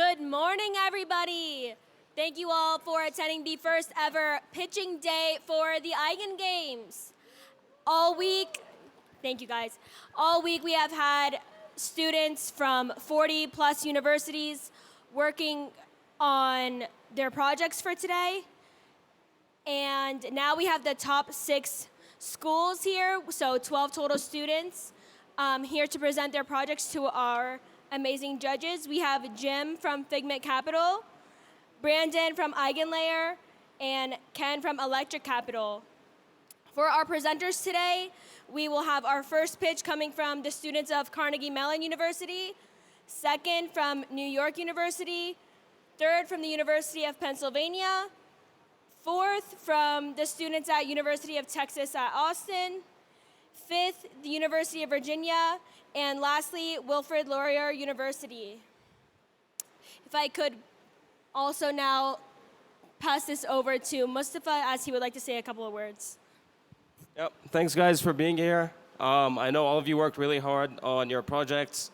Good morning, everybody. Thank you all for attending the first ever pitching day for the Eigen Games. All week, thank you guys. All week we have had students from 40 plus universities working on their projects for today. And now we have the top 6 schools here, so 12 total students here to present their projects to our amazing judges. We have Jim from Figment Capital, Brandon from EigenLayer, and Ken from Electric Capital. For our presenters today, we will have our first pitch coming from the students of Carnegie Mellon University, second from New York University, third from the University of Pennsylvania, fourth from the students at University of Texas at Austin, fifth, the University of Virginia, and lastly, Wilfrid Laurier University. If I could also now pass this over to Mustafa as he would like to say a couple of words. Yep. Thanks, guys, for being here. I know all of you worked really hard on your projects.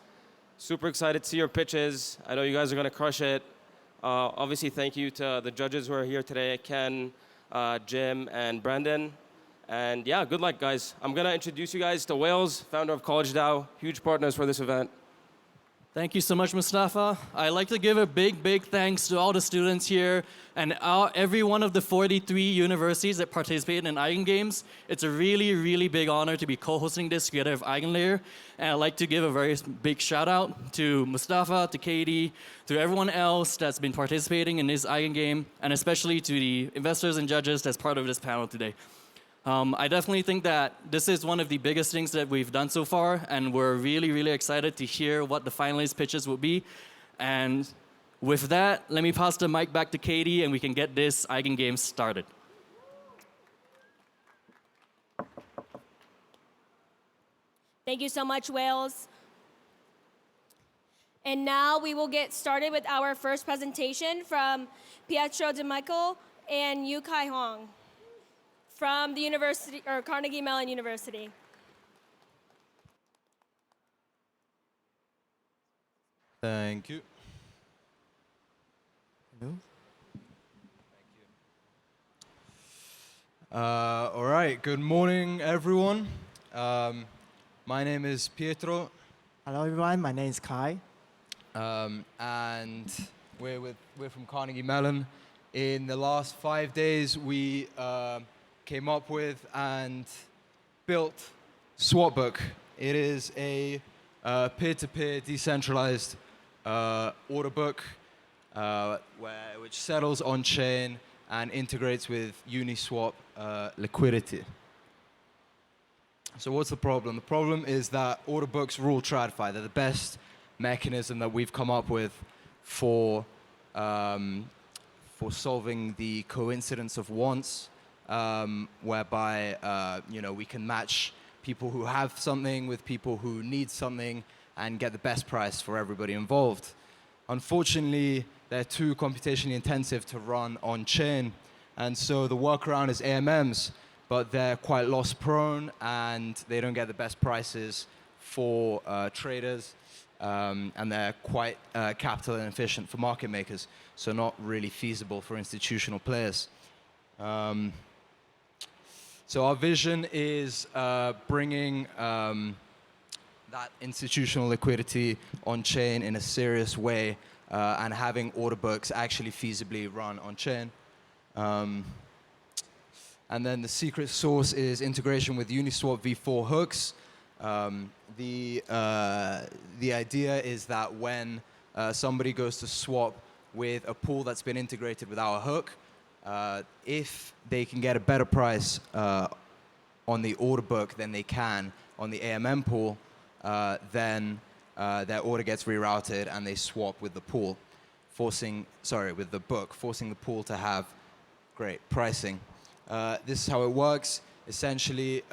Super excited to see your pitches. I know you guys are going to crush it. Obviously, thank you to the judges who are here today, Ken, Jim, and Brandon. And yeah, good luck, guys. I'm going to introduce you guys to Wales, founder of College DAO, huge partners for this event. Thank you so much, Mustafa. I'd like to give a big thanks to all the students here and every one of the 43 universities that participated in Eigen Games. It's a really big honor to be co-hosting this together with EigenLayer. And I'd like to give a very big shout out to Mustafa, to Katie, to everyone else that's been participating in this Eigen Game, and especially to the investors and judges that's part of this panel today. I definitely think that this is one of the biggest things that we've done so far, and we're really excited to hear what the finalist pitches will be. And with that, let me pass the mic back to Katie, and we can get this Eigen Games started. Thank you so much, Wales. And now we will get started with our first presentation from Pietro De Michael and Yu Kai Huang from the University or Carnegie Mellon University. Thank you. Hello. Thank you. All right. Good morning, everyone. My name is Pietro. Hello, everyone. My name is Kai. And we're from Carnegie Mellon. In the last 5 days, we came up with and built Swapbook. It is a peer-to-peer decentralized order book which settles on-chain and integrates with Uniswap liquidity. So what's the problem? The problem is that order books rule TradFi. They're the best mechanism that we've come up with for solving the coincidence of wants, whereby we can match people who have something with people who need something and get the best price for everybody involved. Unfortunately, they're too computationally intensive to run on-chain, and so the workaround is AMMs, but they're quite loss-prone and they don't get the best prices for traders, and they're quite capital inefficient for market makers, so not really feasible for institutional players. So our vision is bringing that institutional liquidity on-chain in a serious way and having order books actually feasibly run on-chain. And then the secret sauce is integration with Uniswap v4 hooks. The idea is that when somebody goes to swap with a pool that's been integrated with our hook, if they can get a better price on the order book than they can on the AMM pool, then their order gets rerouted and they swap with the pool, with the book, forcing the pool to have great pricing. This is how it works. Essentially,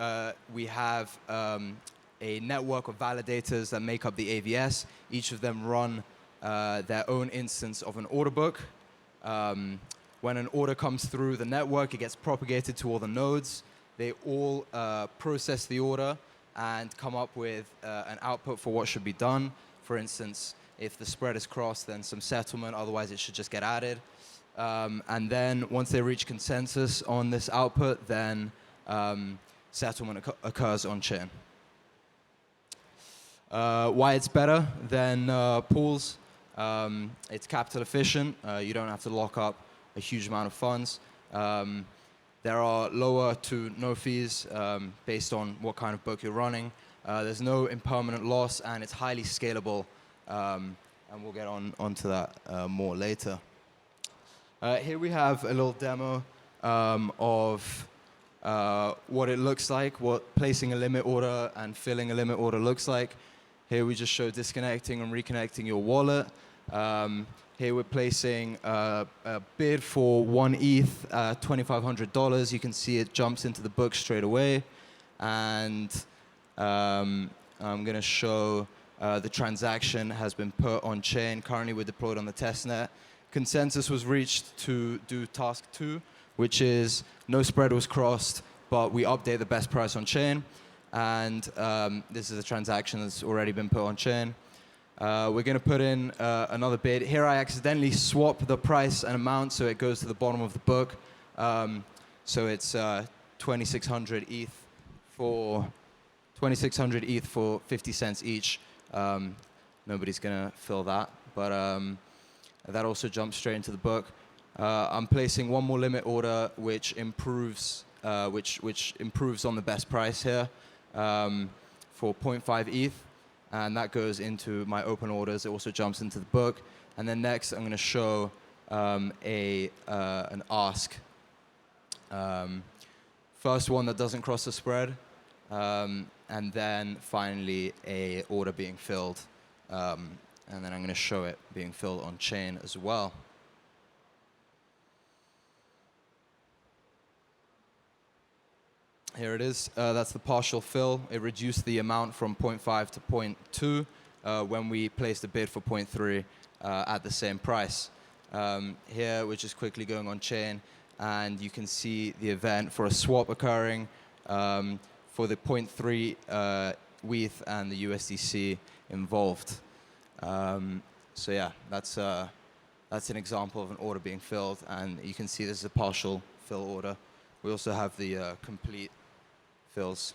we have a network of validators that make up the AVS. Each of them run their own instance of an order book. When an order comes through the network, it gets propagated to all the nodes. They all process the order and come up with an output for what should be done. For instance, If the spread is crossed, then some settlement. Otherwise, it should just get added. And then once they reach consensus on this output, then settlement occurs on chain. Why it's better than pools? It's capital efficient. You don't have to lock up a huge amount of funds. There are lower to no fees based on what kind of book you're running. There's no impermanent loss, and it's highly scalable. And we'll get onto that more later. Here we have a little demo of what it looks like, what placing a limit order and filling a limit order looks like. Here we just show disconnecting and reconnecting your wallet. Here we're placing a bid for 1 ETH, $2,500. You can see it jumps into the book straight away. And I'm going to show the transaction has been put on chain. Currently, we're deployed on the testnet. Consensus was reached to do task 2, which is no spread was crossed, but we update the best price on chain. And this is a transaction that's already been put on chain. We're going to put in another bid. Here I accidentally swap the price and amount, so it goes to the bottom of the book. So it's 2,600 ETH for 50 cents each. Nobody's going to fill that, but that also jumps straight into the book. I'm placing one more limit order, which improves on the best price here for 0.5 ETH. And that goes into my open orders. It also jumps into the book. And then next, I'm going to show an ask. First one that doesn't cross the spread. And then finally, a order being filled. And then I'm going to show it being filled on chain as well. Here it is. That's the partial fill. It reduced the amount from 0.5 to 0.2 when we placed a bid for 0.3 at the same price. Here, we're just quickly going on chain, and you can see the event for a swap occurring for the 0.3 ETH and the USDC involved. So yeah, that's an example of an order being filled, and you can see this is a partial fill order. We also have the complete fills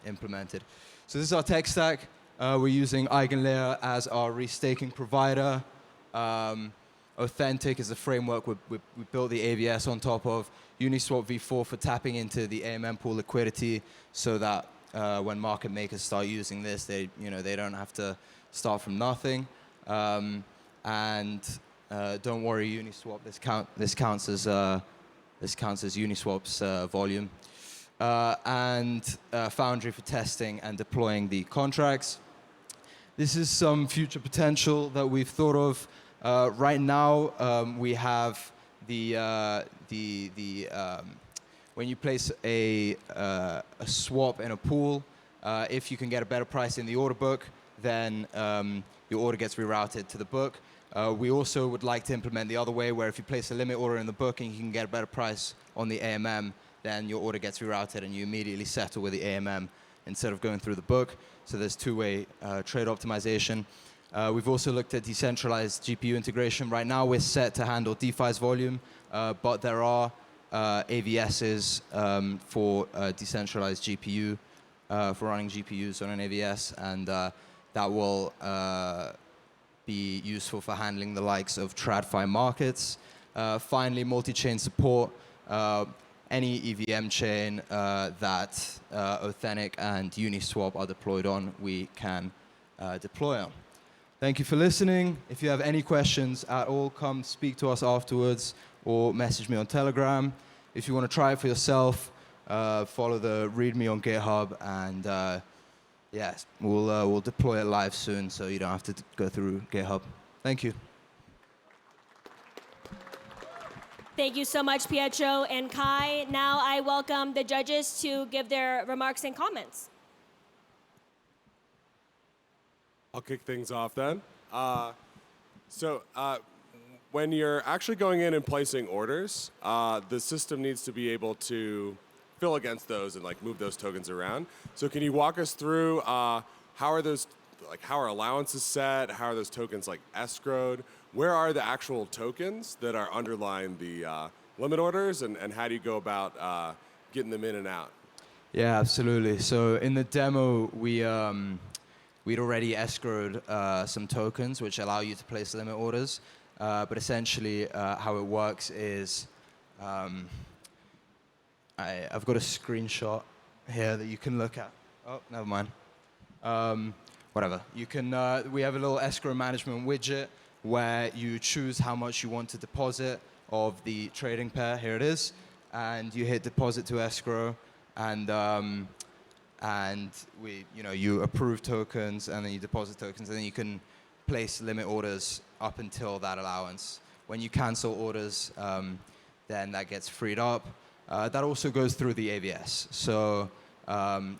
implemented. So this is our tech stack. We're using EigenLayer as our restaking provider. Authentic is the framework we built the AVS on top of. Uniswap v4 for tapping into the AMM pool liquidity, so that when market makers start using this, they don't have to start from nothing. And don't worry, Uniswap. This counts as Uniswap's volume. And Foundry for testing and deploying the contracts. This is some future potential that we've thought of. Right now, we have when you place a swap in a pool, if you can get a better price in the order book, then your order gets rerouted to the book. We also would like to implement the other way, where if you place a limit order in the book and you can get a better price on the AMM, then your order gets rerouted and you immediately settle with the AMM instead of going through the book. So there's two-way trade optimization. We've also looked at decentralized GPU integration. Right now we're set to handle DeFi's volume, but there are AVSs for decentralized GPU, for running GPUs on an AVS, and that will be useful for handling the likes of TradFi markets. Finally, multi-chain support. Any EVM chain that Authentic and Uniswap are deployed on, we can deploy on. Thank you for listening. If you have any questions at all, come speak to us afterwards or message me on Telegram. If you want to try it for yourself, follow the README on GitHub, and yes, we'll deploy it live soon, so you don't have to go through GitHub. Thank you. Thank you so much, Pietro and Kai. Now I welcome the judges to give their remarks and comments. I'll kick things off then. When you're actually going in and placing orders, the system needs to be able to fill against those and move those tokens around. So can you walk us through how are those like how are allowances set? How are those tokens like escrowed? Where are the actual tokens that are underlying the limit orders, and how do you go about getting them in and out? Yeah, absolutely. So in the demo, we'd already escrowed some tokens, which allow you to place limit orders. But essentially, how it works is, I've got a screenshot here that you can look at. Oh, never mind. Whatever. You can. We have a little escrow management widget where you choose how much you want to deposit of the trading pair. Here it is, and you hit deposit to escrow, and you approve tokens, and then you deposit tokens, and then you can place limit orders up until that allowance. When you cancel orders, then that gets freed up. That also goes through the AVS. So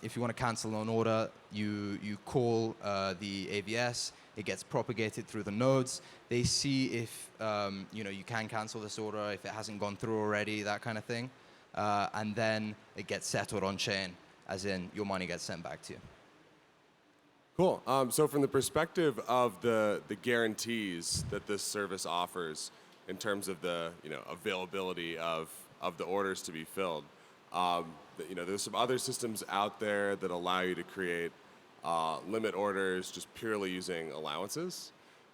if you want to cancel an order, you call the AVS. It gets propagated through the nodes. They see if you can cancel this order, if it hasn't gone through already, that kind of thing. And then it gets settled on chain, as in your money gets sent back to you. Cool. So from the perspective of the guarantees that this service offers in terms of the availability of the orders to be filled, there's some other systems out there that allow you to create limit orders just purely using allowances.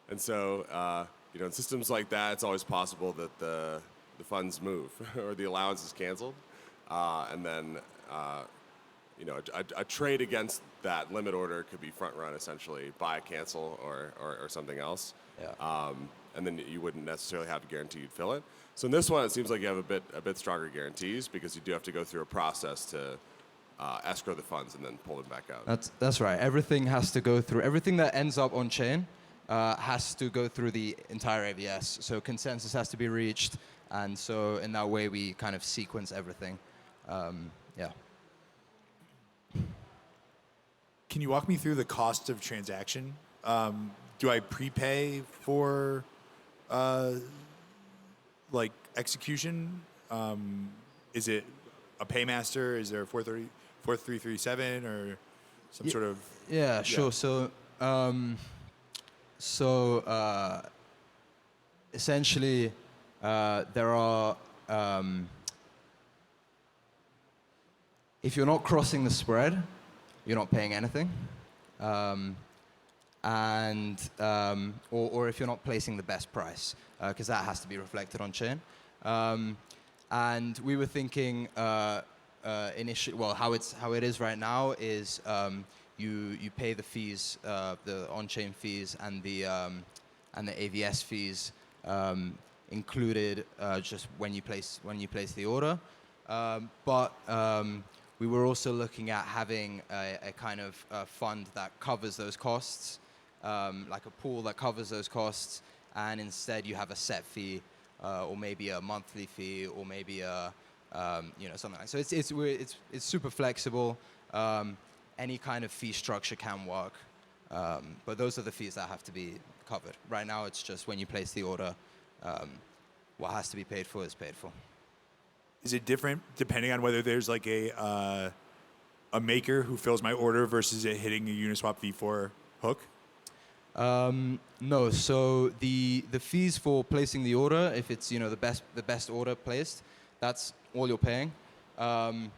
And so in systems like that, it's always possible that the funds move or the allowance is canceled, and then a trade against that limit order could be front run essentially by a cancel or something else. Yeah. And then you wouldn't necessarily have to guarantee you'd fill it. So in this one, it seems like you have a bit stronger guarantees because you do have to go through a process to escrow the funds and then pull them back out. That's right. Everything has to go through. Everything that ends up on chain has to go through the entire AVS. So consensus has to be reached, and so in that way we kind of sequence everything. Yeah. Can you walk me through the cost of transaction? Do I prepay for execution? Is it a paymaster? Is there a 4337 or some sort of? Yeah, sure. So essentially, there are. If you're not crossing the spread, you're not paying anything. Or if you're not placing the best price, because that has to be reflected on chain. And we were thinking initially, well, how it is right now is you pay the fees, the on-chain fees and the AVS fees included just when you place the order. But we were also looking at having a kind of fund that covers those costs, like a pool that covers those costs, and instead you have a set fee, or maybe a monthly fee, or maybe a something like. So it's super flexible. Any kind of fee structure can work, but those are the fees that have to be covered. Right now, it's just when you place the order, what has to be paid for is paid for. Is it different depending on whether there's like a maker who fills my order versus it hitting a Uniswap v4 hook? No. So the fees for placing the order, if it's the best order placed, that's all you're paying. On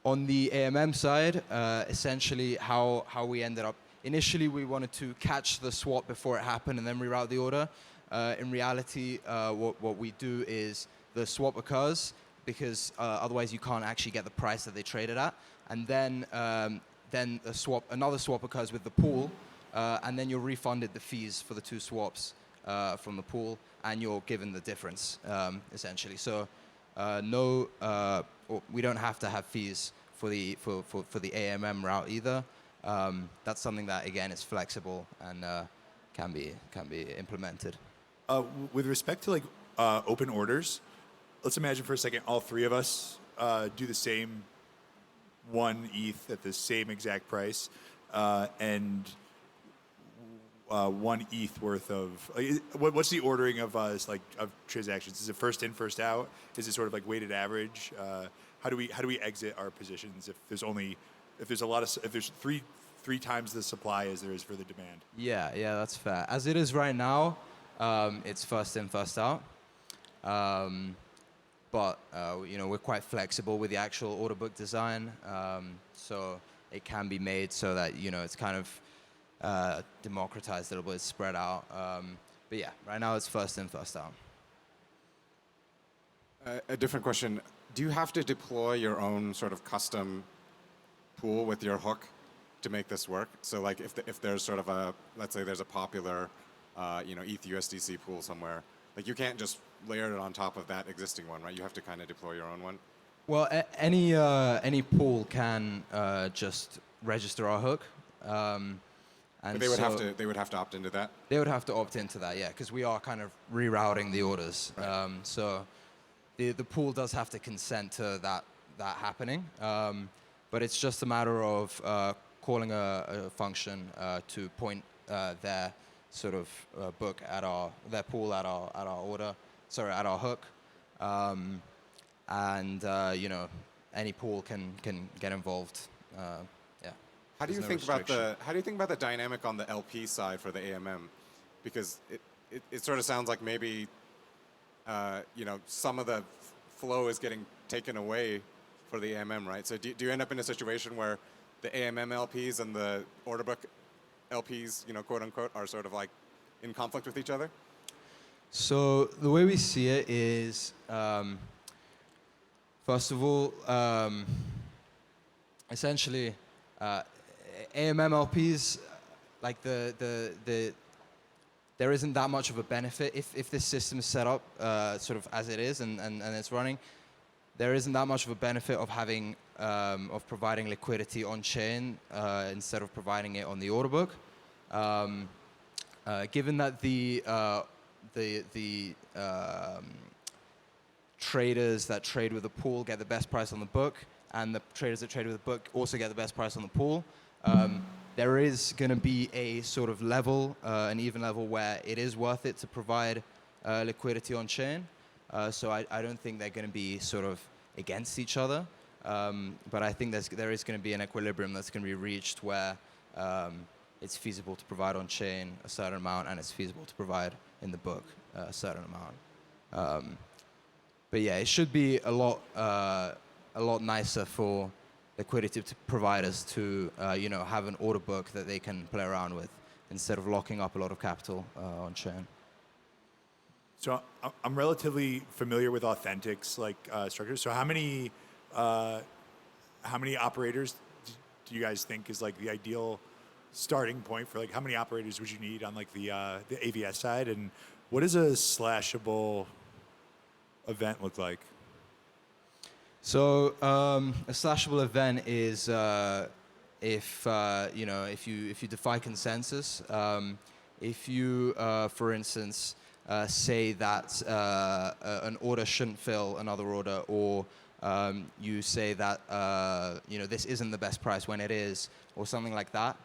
the AMM side, essentially how we ended up. Initially, we wanted to catch the swap before it happened and then reroute the order. In reality, what we do is the swap occurs because otherwise you can't actually get the price that they traded at, and then another swap occurs with the pool, and then you're refunded the fees for the two swaps from the pool, and you're given the difference essentially. So we don't have to have fees for the AMM route either. That's something that again is flexible and can be implemented. With respect to open orders, let's imagine for a second all three of us do the same 1 ETH at the same exact price, and 1 ETH worth of. What's the ordering of of transactions? Is it first in, first out? Is it sort of like weighted average? How do we exit our positions if there's three 3 times the supply as there is for the demand. Yeah, that's fair. As it is right now, it's first in, first out. But we're quite flexible with the actual order book design, so it can be made so that it's kind of democratized a little bit, it's spread out. But yeah, right now it's first in, first out. A different question: do you have to deploy your own sort of custom pool with your hook to make this work? So like if there's sort of let's say there's a popular ETH USDC pool somewhere, like you can't just layer it on top of that existing one, right? You have to kind of deploy your own one. Well, any pool can just register our hook, and But they would have to opt into that. They would have to opt into that, yeah, because we are kind of rerouting the orders. Right. So the pool does have to consent to that happening, but it's just a matter of calling a function to point their sort of book at their pool at our hook, and any pool can get involved. Yeah. How do you think about the dynamic on the LP side for the AMM? Because it sort of sounds like maybe some of the flow is getting taken away for the AMM, right? So do you end up in a situation where the AMM LPs and the order book LPs, quote unquote, are sort of like in conflict with each other? So the way we see it is, first of all, essentially, AMM LPs, like there isn't that much of a benefit if this system is set up sort of as it is and it's running. There isn't that much of a benefit of having of providing liquidity on chain instead of providing it on the order book. Given that the traders that trade with the pool get the best price on the book, and the traders that trade with the book also get the best price on the pool, there is going to be a sort of level, an even level, where it is worth it to provide liquidity on chain. So I don't think they're going to be sort of against each other, but I think there is going to be an equilibrium that's going to be reached where it's feasible to provide on chain a certain amount, and it's feasible to provide in the book a certain amount. But yeah, it should be a lot nicer for liquidity providers to have an order book that they can play around with instead of locking up a lot of capital on chain. So I'm relatively familiar with Authentic's structures. So how many operators do you guys think is like the ideal starting point for how many operators would you need on the AVS side, and what does a slashable event look like? So a slashable event is if you defy consensus. If you, for instance, say that an order shouldn't fill another order, or you say that this isn't the best price when it is, or something like that,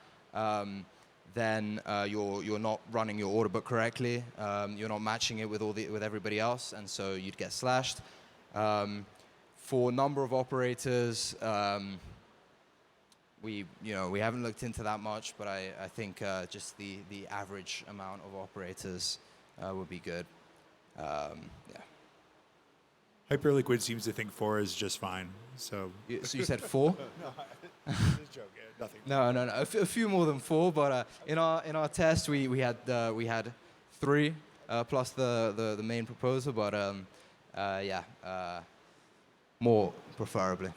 then you're not running your order book correctly. You're not matching it with everybody else, and so you'd get slashed. For number of operators, we haven't looked into that much, but I think just the average amount of operators would be good. Yeah. Hyperliquid seems to think 4 is just fine. So you said 4? No, just a joke. Yeah, nothing. No. A few more than 4, but in our test we had 3 plus the main proposer, but more preferably.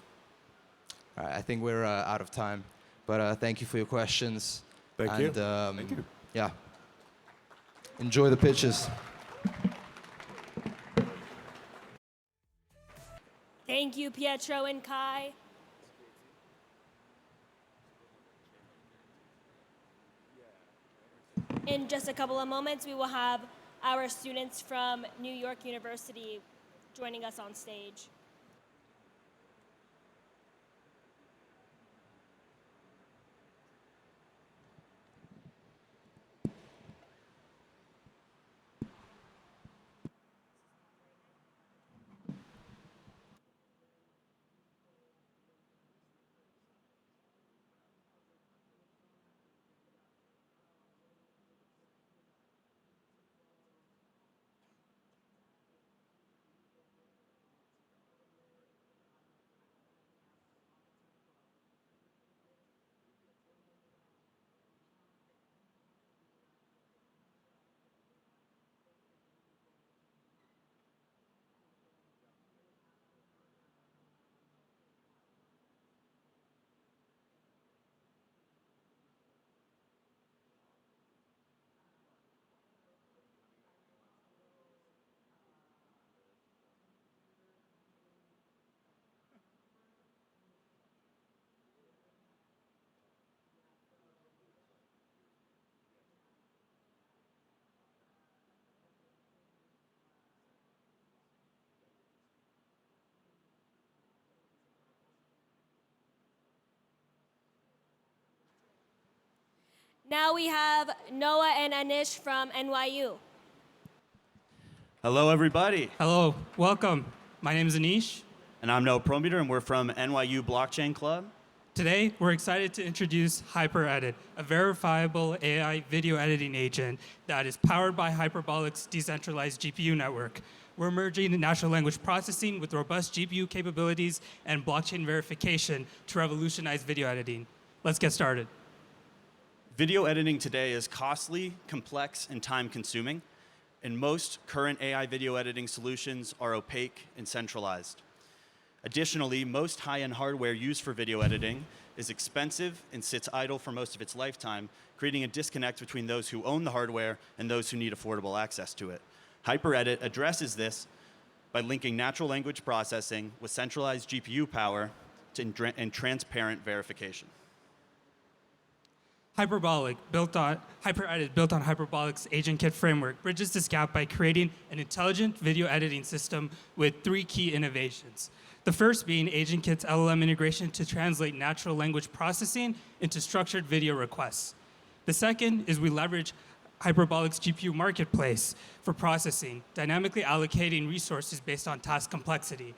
All right, I think we're out of time, but thank you for your questions. Thank you. Thank you. Yeah. Enjoy the pitches. Thank you, Pietro and Kai. In just a couple of moments, we will have our students from New York University joining us on stage. Now we have Noah and Anish from NYU. Hello, everybody. Hello, welcome. My name is Anish. And I'm Noah Prometer, and we're from NYU Blockchain Club. Today, we're excited to introduce HyperEdit, a verifiable AI video editing agent that is powered by Hyperbolic's decentralized GPU network. We're merging natural language processing with robust GPU capabilities and blockchain verification to revolutionize video editing. Let's get started. Video editing today is costly, complex, and time-consuming, and most current AI video editing solutions are opaque and centralized. Additionally, most high-end hardware used for video editing is expensive and sits idle for most of its lifetime, creating a disconnect between those who own the hardware and those who need affordable access to it. HyperEdit addresses this by linking natural language processing with centralized GPU power and transparent verification. HyperEdit, built on Hyperbolic's AgentKit framework, bridges this gap by creating an intelligent video editing system with 3 key innovations. The first being AgentKit's LLM integration to translate natural language processing into structured video requests. The second is we leverage Hyperbolic's GPU marketplace for processing, dynamically allocating resources based on task complexity.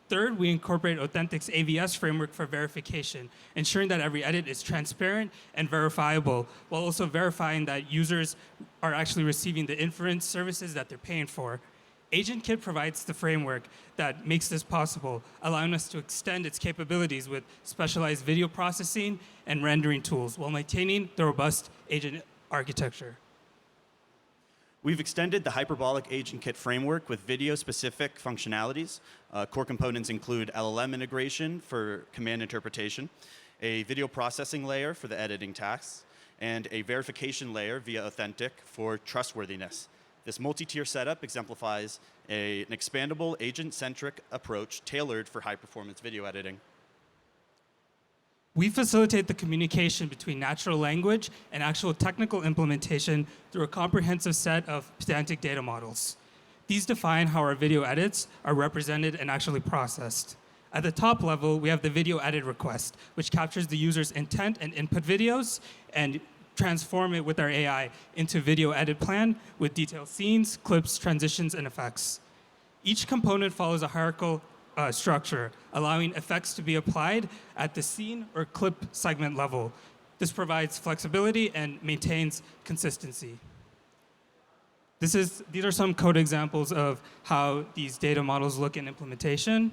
Third, we incorporate Authentic's AVS framework for verification, ensuring that every edit is transparent and verifiable, while also verifying that users are actually receiving the inference services that they're paying for. AgentKit provides the framework that makes this possible, allowing us to extend its capabilities with specialized video processing and rendering tools while maintaining the robust agent architecture. We've extended the Hyperbolic AgentKit framework with video-specific functionalities. Core components include LLM integration for command interpretation, a video processing layer for the editing tasks, and a verification layer via Authentic for trustworthiness. This multi-tier setup exemplifies an expandable, agent-centric approach tailored for high-performance video editing. We facilitate the communication between natural language and actual technical implementation through a comprehensive set of pedantic data models. These define how our video edits are represented and actually processed. At the top level, we have the video edit request, which captures the user's intent and input videos and transform it with our AI into video edit plan with detailed scenes, clips, transitions, and effects. Each component follows a hierarchical structure, allowing effects to be applied at the scene or clip segment level. This provides flexibility and maintains consistency. These are some code examples of how these data models look in implementation.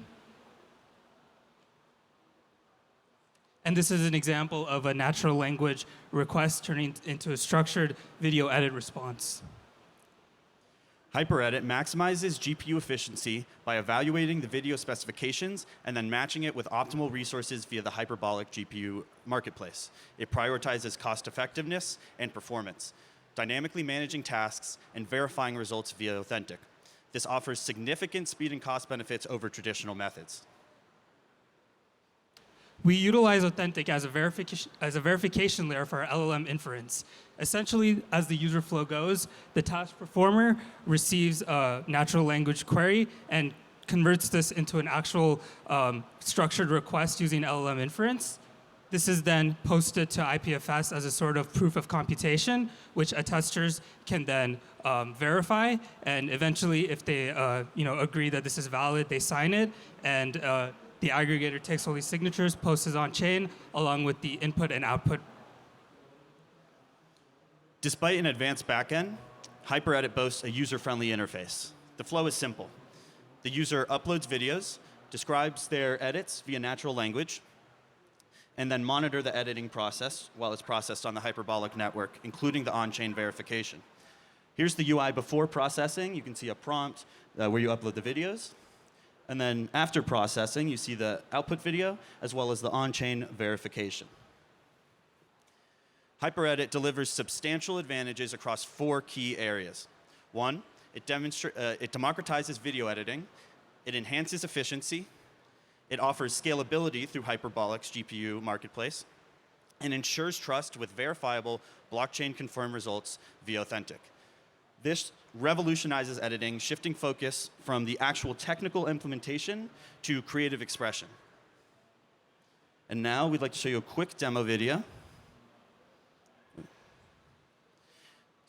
And this is an example of a natural language request turning into a structured video edit response. HyperEdit maximizes GPU efficiency by evaluating the video specifications and then matching it with optimal resources via the Hyperbolic GPU marketplace. It prioritizes cost effectiveness and performance, dynamically managing tasks and verifying results via Authentic. This offers significant speed and cost benefits over traditional methods. We utilize Authentic as a verification layer for our LLM inference. Essentially, as the user flow goes, the task performer receives a natural language query and converts this into an actual structured request using LLM inference. This is then posted to IPFS as a sort of proof of computation, which attesters can then verify, and eventually, if they agree that this is valid, they sign it, and the aggregator takes all these signatures, posts it on chain, along with the input and output. Despite an advanced backend, HyperEdit boasts a user-friendly interface. The flow is simple. The user uploads videos, describes their edits via natural language, and then monitor the editing process while it's processed on the Hyperbolic network, including the on-chain verification. Here's the UI before processing. You can see a prompt where you upload the videos. And then after processing, you see the output video as well as the on-chain verification. HyperEdit delivers substantial advantages across 4 key areas. 1, it democratizes video editing. It enhances efficiency. It offers scalability through Hyperbolic's GPU marketplace. And ensures trust with verifiable blockchain-confirmed results via Authentic. This revolutionizes editing, shifting focus from the actual technical implementation to creative expression. And now we'd like to show you a quick demo video.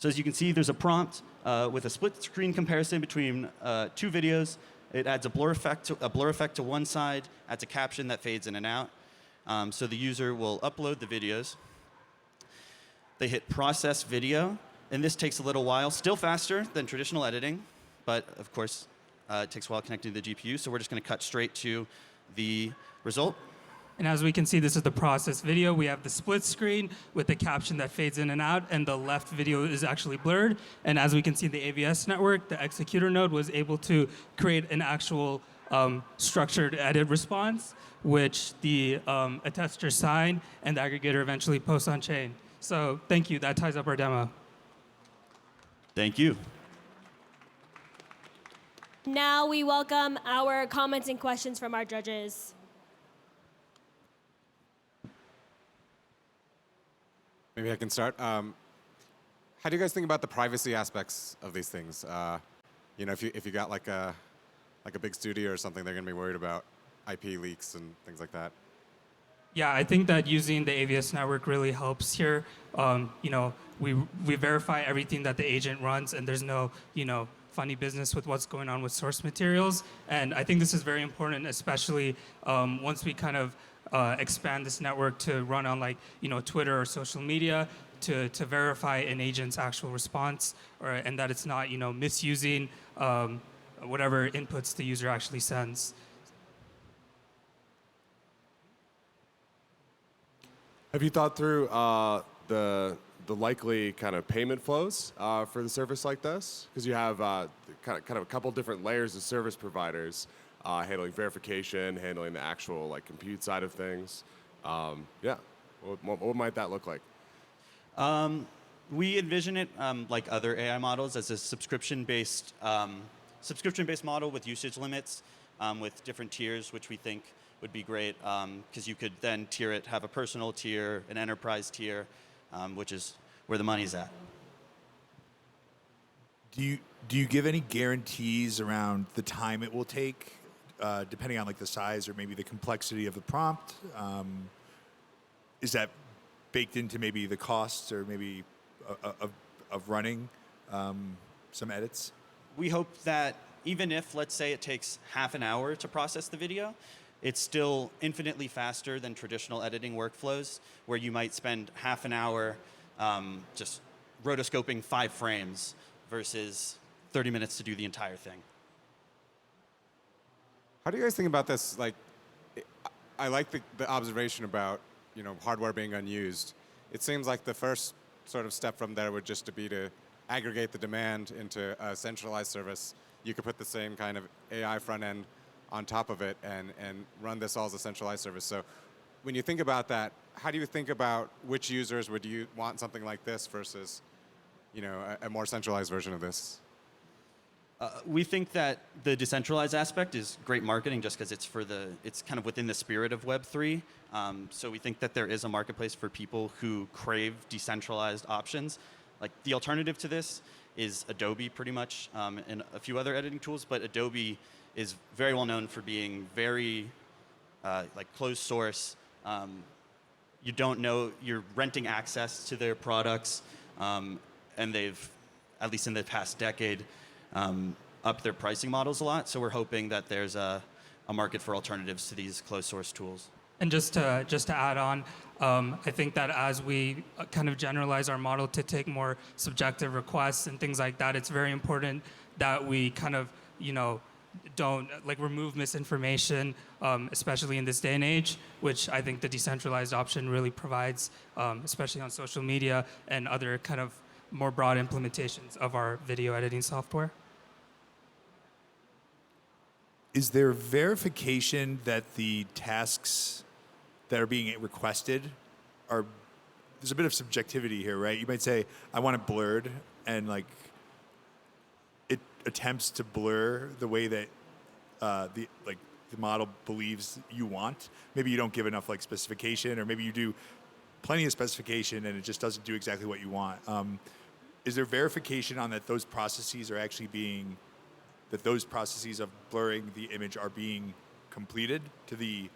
So as you can see, there's a prompt with a split screen comparison between two videos. It adds a blur effect to one side, adds a caption that fades in and out. So the user will upload the videos. They hit process video, and this takes a little while, still faster than traditional editing, but of course, it takes a while connecting to the GPU, so we're just going to cut straight to the result. And as we can see, this is the process video. We have the split screen with the caption that fades in and out, and the left video is actually blurred. And as we can see, the AVS network, the executor node, was able to create an actual structured edit response, which the attester sign and the aggregator eventually posts on chain. So thank you. That ties up our demo. Thank you. Now we welcome our comments and questions from our judges. Maybe I can start. How do you guys think about the privacy aspects of these things? You know, if you got like a big studio or something, they're going to be worried about IP leaks and things like that. Yeah, I think that using the AVS network really helps here. You know, we verify everything that the agent runs, and there's no, you know, funny business with what's going on with source materials. And I think this is very important, especially once we kind of expand this network to run on, like, you know, Twitter or social media to verify an agent's actual response, and that it's not, you know, misusing whatever inputs the user actually sends. Have you thought through the likely kind of payment flows for the service like this? Because you have kind of a couple different layers of service providers handling verification, handling the actual like compute side of things. Yeah, what might that look like? We envision it like other AI models as a subscription-based model with usage limits, with different tiers, which we think would be great because you could then tier it, have a personal tier, an enterprise tier, which is where the money's at. Do you give any guarantees around the time it will take, depending on like the size or maybe the complexity of the prompt? Is that baked into maybe the costs or maybe of running some edits? We hope that even if, let's say, it takes half an hour to process the video, it's still infinitely faster than traditional editing workflows, where you might spend half an hour just rotoscoping 5 frames versus 30 minutes to do the entire thing. How do you guys think about this? Like, I like the observation about, you know, hardware being unused. It seems like the first sort of step from there would just be to aggregate the demand into a centralized service. You could put the same kind of AI front end on top of it and run this all as a centralized service. So when you think about that, how do you think about which users would you want something like this versus, you know, a more centralized version of this? We think that the decentralized aspect is great marketing just because it's kind of within the spirit of Web3. So we think that there is a marketplace for people who crave decentralized options. Like, the alternative to this is Adobe pretty much, and a few other editing tools, but Adobe is very well known for being very like closed source. You don't know, you're renting access to their products, and they've, at least in the past decade, upped their pricing models a lot. So we're hoping that there's a market for alternatives to these closed source tools. And just to add on, I think that as we kind of generalize our model to take more subjective requests and things like that, it's very important that we kind of, you know, don't like remove misinformation, especially in this day and age, which I think the decentralized option really provides, especially on social media and other kind of more broad implementations of our video editing software. Is there verification that the tasks that are being requested are, there's a bit of subjectivity here, right? You might say, I want it blurred, and like it attempts to blur the way that the model believes you want. Maybe you don't give enough like specification, or maybe you do plenty of specification and it just doesn't do exactly what you want. Is there verification on that those processes are actually being, that those processes of blurring the image are being completed to the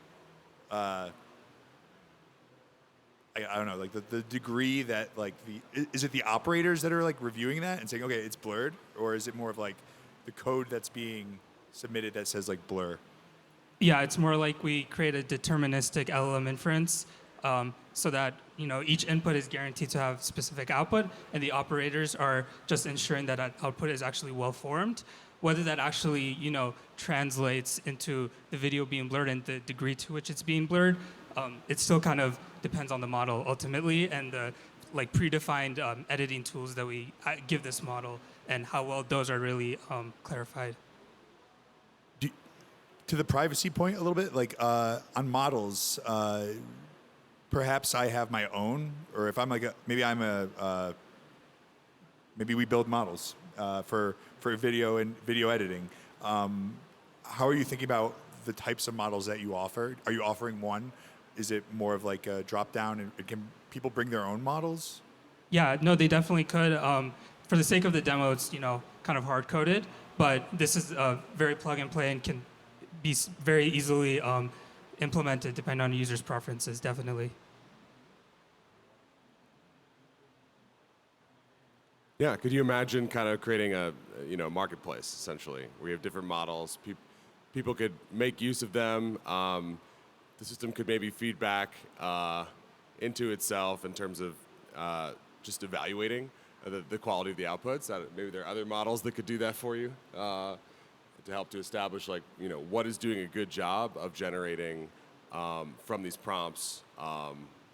I don't know, like the degree that like is it the operators that are like reviewing that and saying, okay, it's blurred, or is it more of like the code that's being submitted that says like blur? Yeah, it's more like we create a deterministic LLM inference so that each input is guaranteed to have specific output, and the operators are just ensuring that output is actually well formed. Whether that actually translates into the video being blurred and the degree to which it's being blurred, it still kind of depends on the model ultimately, and the like predefined editing tools that we give this model, and how well those are really clarified. To the privacy point a little bit, like on models, perhaps I have my own, or if I'm like maybe we build models for video and video editing. How are you thinking about the types of models that you offer? Are you offering one? Is it more of like a drop down, and can people bring their own models? Yeah, no, they definitely could. For the sake of the demo, it's kind of hard coded, but this is very plug and play and can be very easily implemented depending on users' preferences. Definitely. Yeah, could you imagine kind of creating a marketplace essentially, where you have different models, people could make use of them. The system could maybe feedback into itself in terms of just evaluating the quality of the outputs. Maybe there are other models that could do that for you to help to establish what is doing a good job of generating from these prompts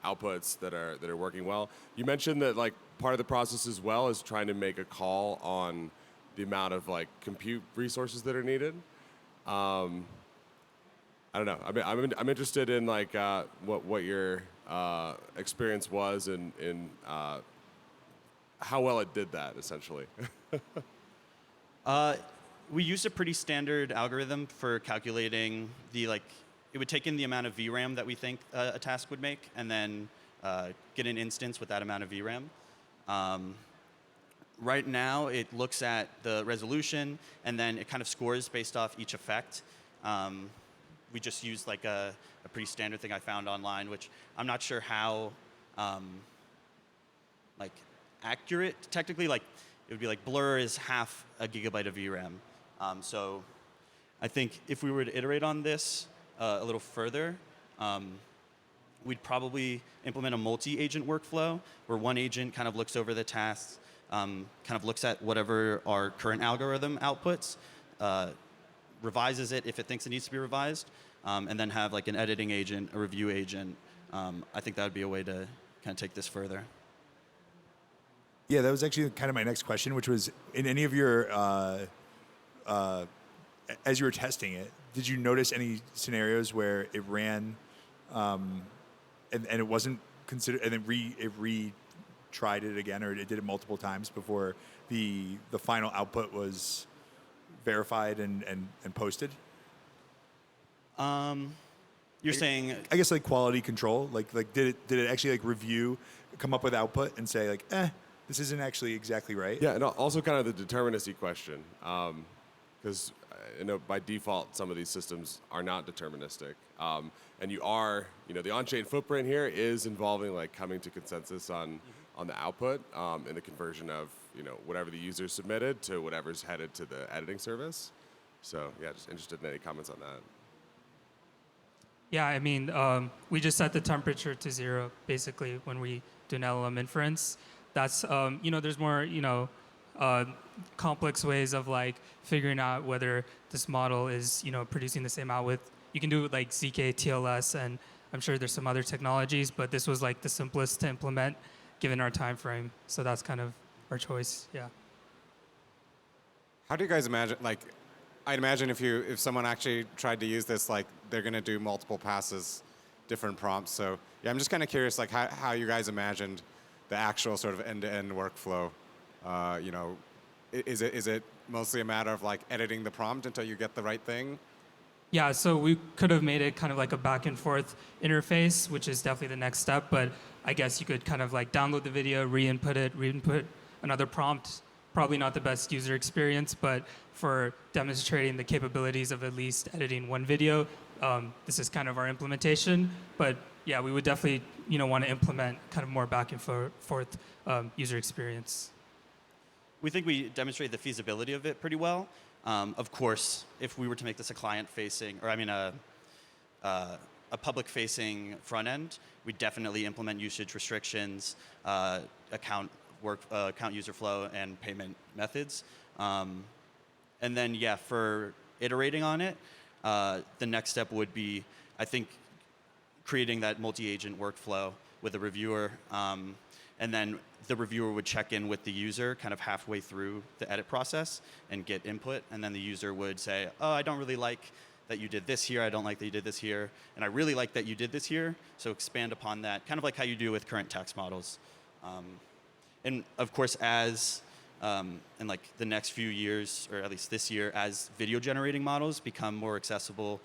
outputs that are working well. You mentioned that part of the process as well is trying to make a call on the amount of compute resources that are needed. I don't know. I'm interested in what your experience was in how well it did that essentially. We used a pretty standard algorithm for calculating it would take in the amount of VRAM that we think a task would make, and then get an instance with that amount of VRAM. Right now, it looks at the resolution, and then it kind of scores based off each effect. We just used a pretty standard thing I found online, which I'm not sure how accurate technically. It would be blur is half a gigabyte of VRAM. So I think if we were to iterate on this a little further, we'd probably implement a multi-agent workflow where one agent kind of looks over the tasks, kind of looks at whatever our current algorithm outputs, revises it if it thinks it needs to be revised, and then have an editing agent, a review agent. I think that would be a way to kind of take this further. Yeah, that was actually kind of my next question, which was, in any of your, as you were testing it, did you notice any scenarios where it ran and it wasn't considered, and then it retried it again, or it did it multiple times before the final output was verified and posted? You're saying? I guess quality control. Did it actually review, come up with output and say this isn't actually exactly right? Yeah, and also kind of the determinacy question, because by default some of these systems are not deterministic, and the on-chain footprint here is involving coming to consensus on the output and the conversion of whatever the user submitted to whatever's headed to the editing service. So yeah, just interested in any comments on that. Yeah, we just set the temperature to 0 basically when we do an LLM inference. That's there's more complex ways of figuring out whether this model is producing the same output. You can do it with ZK, TLS, and I'm sure there's some other technologies, but this was the simplest to implement given our time frame. So that's kind of our choice. Yeah. How do you guys imagine? I'd imagine if someone actually tried to use this, they're going to do multiple passes, different prompts. So yeah, I'm just kind of curious, how you guys imagined the actual sort of end-to-end workflow. Is it mostly a matter of editing the prompt until you get the right thing? Yeah, so we could have made it kind of a back and forth interface, which is definitely the next step. But I guess you could kind of download the video, re-input another prompt. Probably not the best user experience, but for demonstrating the capabilities of at least editing one video, this is kind of our implementation. But yeah, we would definitely want to implement kind of more back and forth user experience. We think we demonstrate the feasibility of it pretty well. Of course, if we were to make this a client-facing, or I mean a public-facing front end, we definitely implement usage restrictions, account user flow, and payment methods. And then, yeah, for iterating on it, the next step would be, I think, creating that multi-agent workflow with a reviewer, and then the reviewer would check in with the user kind of halfway through the edit process and get input, and then the user would say, oh, I don't really like that you did this here, I don't like that you did this here, and I really like that you did this here, so expand upon that, kind of like how you do with current text models. And of course, as in like the next few years, or at least this year, as video generating models become more accessible,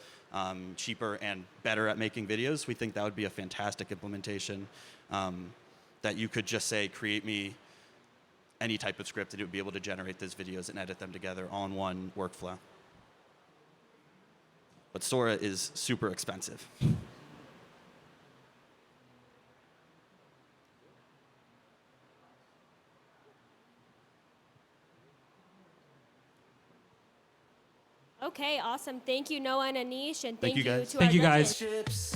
cheaper, and better at making videos, we think that would be a fantastic implementation. That you could just say, create me any type of script, and it would be able to generate those videos and edit them together all in one workflow. But Sora is super expensive. Okay, awesome. Thank you, Noah and Anish, and thank you guys. to Thank our you, judges. guys.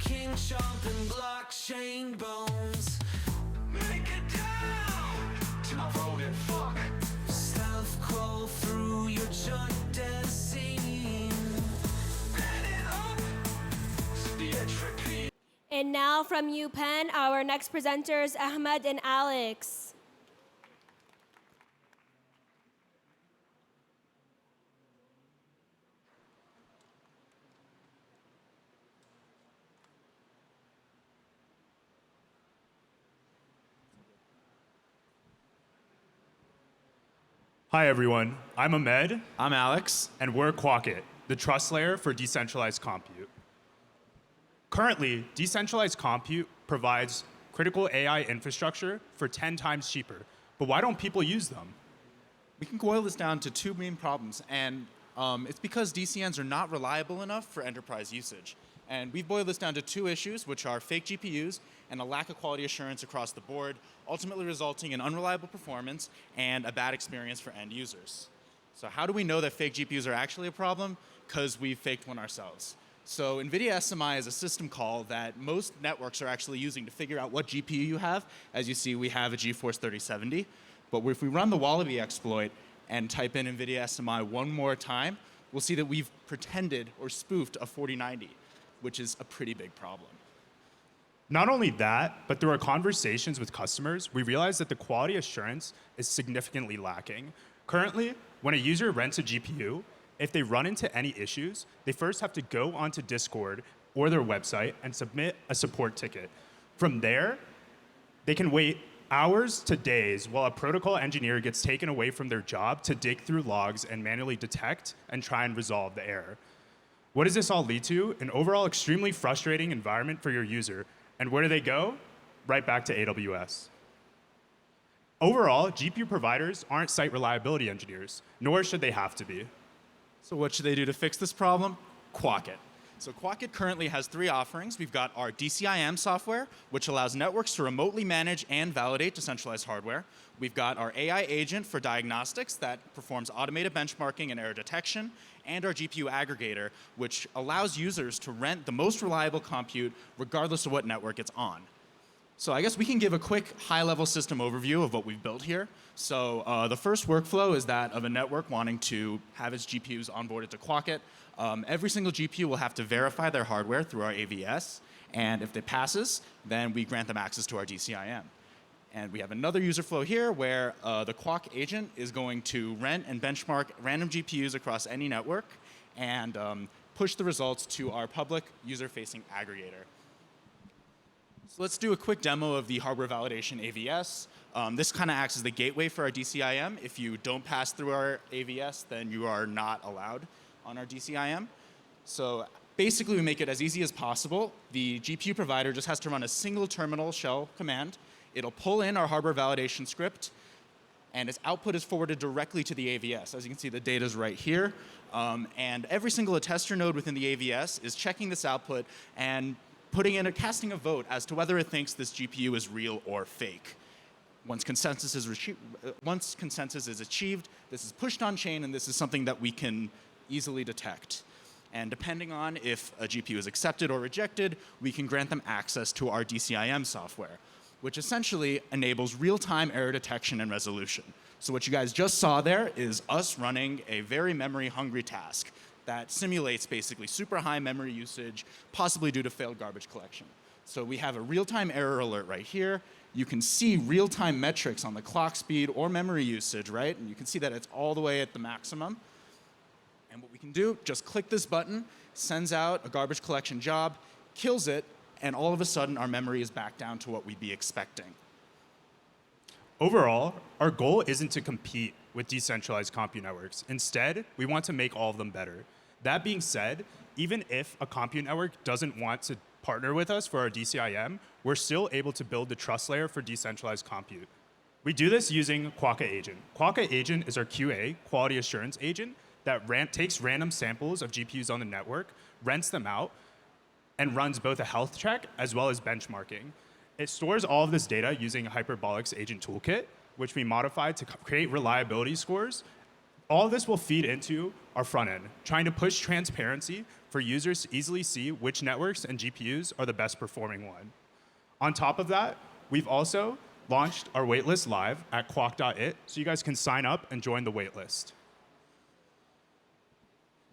King chomping blockchain bones. Make it down to my voted fuck. Stealth crawl through your junk scene. Heading up to the entropy. And now from UPenn, our next presenters, Ahmed and Alex. Hi everyone, I'm Ahmed. I'm Alex. And we're Quocket, the trust layer for decentralized compute. Currently, decentralized compute provides critical AI infrastructure for 10 times cheaper. But why don't people use them? We can boil this down to two main problems, and it's because DCNs are not reliable enough for enterprise usage. And we've boiled this down to two issues, which are fake GPUs and a lack of quality assurance across the board, ultimately resulting in unreliable performance and a bad experience for end users. So how do we know that fake GPUs are actually a problem? Because we've faked one ourselves. So NVIDIA SMI is a system call that most networks are actually using to figure out what GPU you have. As you see, we have a GeForce 3070. But if we run the Wallaby exploit and type in NVIDIA SMI one more time, we'll see that we've pretended or spoofed a 4090, which is a pretty big problem. Not only that, but through our conversations with customers, we realized that the quality assurance is significantly lacking. Currently, when a user rents a GPU, if they run into any issues, they first have to go onto Discord or their website and submit a support ticket. From there, they can wait hours to days while a protocol engineer gets taken away from their job to dig through logs and manually detect and try and resolve the error. What does this all lead to? An overall extremely frustrating environment for your user. And where do they go? Right back to AWS. Overall, GPU providers aren't site reliability engineers, nor should they have to be. So what should they do to fix this problem? Quocket. So Quocket currently has three offerings. We've got our DCIM software, which allows networks to remotely manage and validate decentralized hardware. We've got our AI agent for diagnostics that performs automated benchmarking and error detection, and our GPU aggregator, which allows users to rent the most reliable compute regardless of what network it's on. So I guess we can give a quick high-level system overview of what we've built here. So the first workflow is that of a network wanting to have its GPUs onboarded to Quocket. Every single GPU will have to verify their hardware through our AVS, and if it passes, then we grant them access to our DCIM. And we have another user flow here where the Quock agent is going to rent and benchmark random GPUs across any network and push the results to our public user-facing aggregator. So let's do a quick demo of the hardware validation AVS. This kind of acts as the gateway for our DCIM. If you don't pass through our AVS, then you are not allowed on our DCIM. So basically, we make it as easy as possible. The GPU provider just has to run a single terminal shell command. It'll pull in our hardware validation script, and its output is forwarded directly to the AVS. As you can see, the data is right here. And every single attester node within the AVS is checking this output and putting in casting a vote as to whether it thinks this GPU is real or fake. Once consensus is achieved, this is pushed on chain, and this is something that we can easily detect. And depending on if a GPU is accepted or rejected, we can grant them access to our DCIM software, which essentially enables real-time error detection and resolution. So what you guys just saw there is us running a very memory-hungry task that simulates basically super high memory usage, possibly due to failed garbage collection. So we have a real-time error alert right here. You can see real-time metrics on the clock speed or memory usage, right? And you can see that it's all the way at the maximum. And what we can do, just click this button, sends out a garbage collection job, kills it, and all of a sudden our memory is back down to what we'd be expecting. Overall, our goal isn't to compete with decentralized compute networks. Instead, we want to make all of them better. That being said, even if a compute network doesn't want to partner with us for our DCIM, we're still able to build the trust layer for decentralized compute. We do this using Quokka Agent. Quokka Agent is our QA, quality assurance agent, that takes random samples of GPUs on the network, rents them out, and runs both a health check as well as benchmarking. It stores all of this data using Hyperbolic's agent toolkit, which we modified to create reliability scores. All of this will feed into our front end, trying to push transparency for users to easily see which networks and GPUs are the best performing one. On top of that, we've also launched our waitlist live at quok.it, so you guys can sign up and join the waitlist.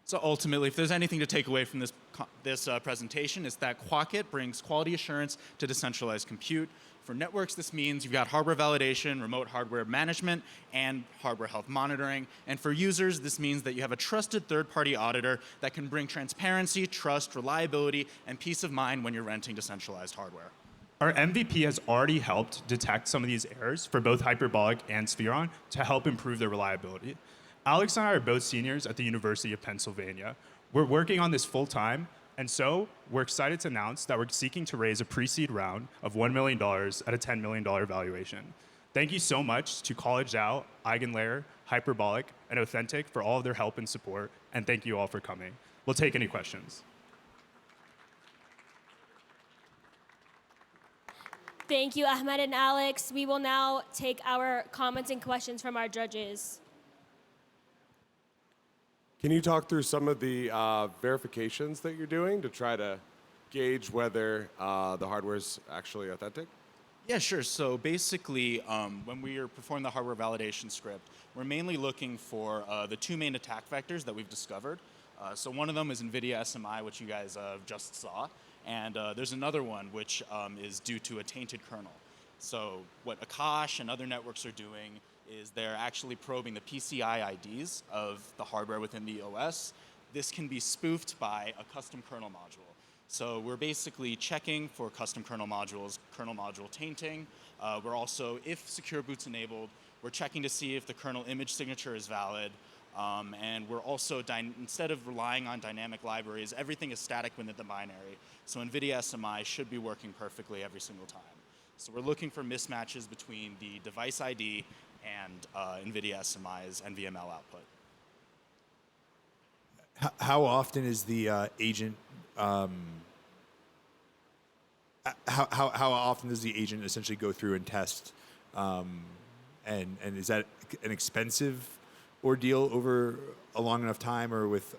So ultimately, if there's anything to take away from this presentation, it's that Quokka brings quality assurance to decentralized compute. For networks, this means you've got hardware validation, remote hardware management, and hardware health monitoring. And for users, this means that you have a trusted third-party auditor that can bring transparency, trust, reliability, and peace of mind when you're renting decentralized hardware. Our MVP has already helped detect some of these errors for both Hyperbolic and Sreeram to help improve their reliability. Alex and I are both seniors at the University of Pennsylvania. We're working on this full time, and so we're excited to announce that we're seeking to raise a pre-seed round of $1 million at a $10 million valuation. Thank you so much to College DAO, EigenLayer, Hyperbolic, and Authentic for all of their help and support, and thank you all for coming. We'll take any questions. Thank you, Ahmed and Alex. We will now take our comments and questions from our judges. Can you talk through some of the verifications that you're doing to try to gauge whether the hardware is actually authentic? Yeah, sure. So basically, when we are performing the hardware validation script, we're mainly looking for the two main attack vectors that we've discovered. So one of them is NVIDIA SMI, which you guys just saw. And there's another one, which is due to a tainted kernel. So what Akash and other networks are doing is they're actually probing the PCI IDs of the hardware within the OS. This can be spoofed by a custom kernel module. So we're basically checking for custom kernel modules, kernel module tainting. We're also, if secure boot's enabled, we're checking to see if the kernel image signature is valid. And we're also, instead of relying on dynamic libraries, everything is static within the binary. So NVIDIA SMI should be working perfectly every single time. So we're looking for mismatches between the device ID and NVIDIA SMI's NVML output. How often is the agent? How often does the agent essentially go through and test? And is that an expensive ordeal over a long enough time, or with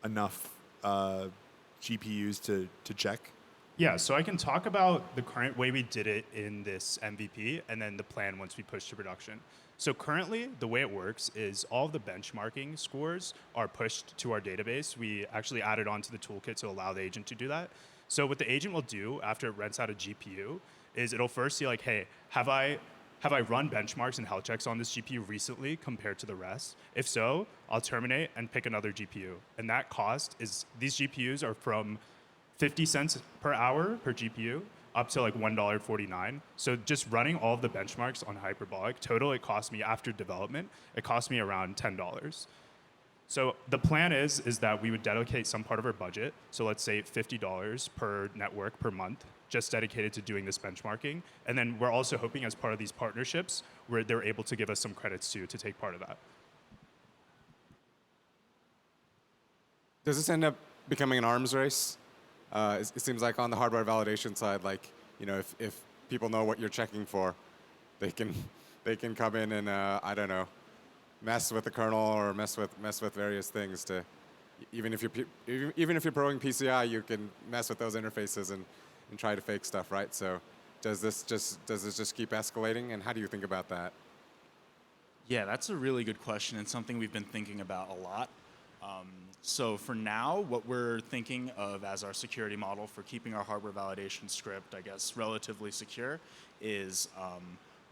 enough GPUs to check? Yeah, so I can talk about the current way we did it in this MVP and then the plan once we push to production. So currently, the way it works is all of the benchmarking scores are pushed to our database. We actually added onto the toolkit to allow the agent to do that. So what the agent will do after it rents out a GPU is it'll first see like, hey, have I run benchmarks and health checks on this GPU recently compared to the rest? If so, I'll terminate and pick another GPU. And that cost is, these GPUs are from 50 cents per hour per GPU up to like $1.49. So just running all of the benchmarks on Hyperbolic, total it cost me after development, it cost me around $10. So the plan is that we would dedicate some part of our budget, so let's say $50 per network per month, just dedicated to doing this benchmarking. And then we're also hoping as part of these partnerships, where they're able to give us some credits too, to take part of that. Does this end up becoming an arms race? It seems like on the hardware validation side, like, you know, if people know what you're checking for, they can come in and I don't know, mess with the kernel or mess with various things to, even if you're proing PCI, you can mess with those interfaces and try to fake stuff, right? So does this just keep escalating, and how do you think about that? Yeah, that's a really good question and something we've been thinking about a lot. So for now, what we're thinking of as our security model for keeping our hardware validation script, I guess, relatively secure is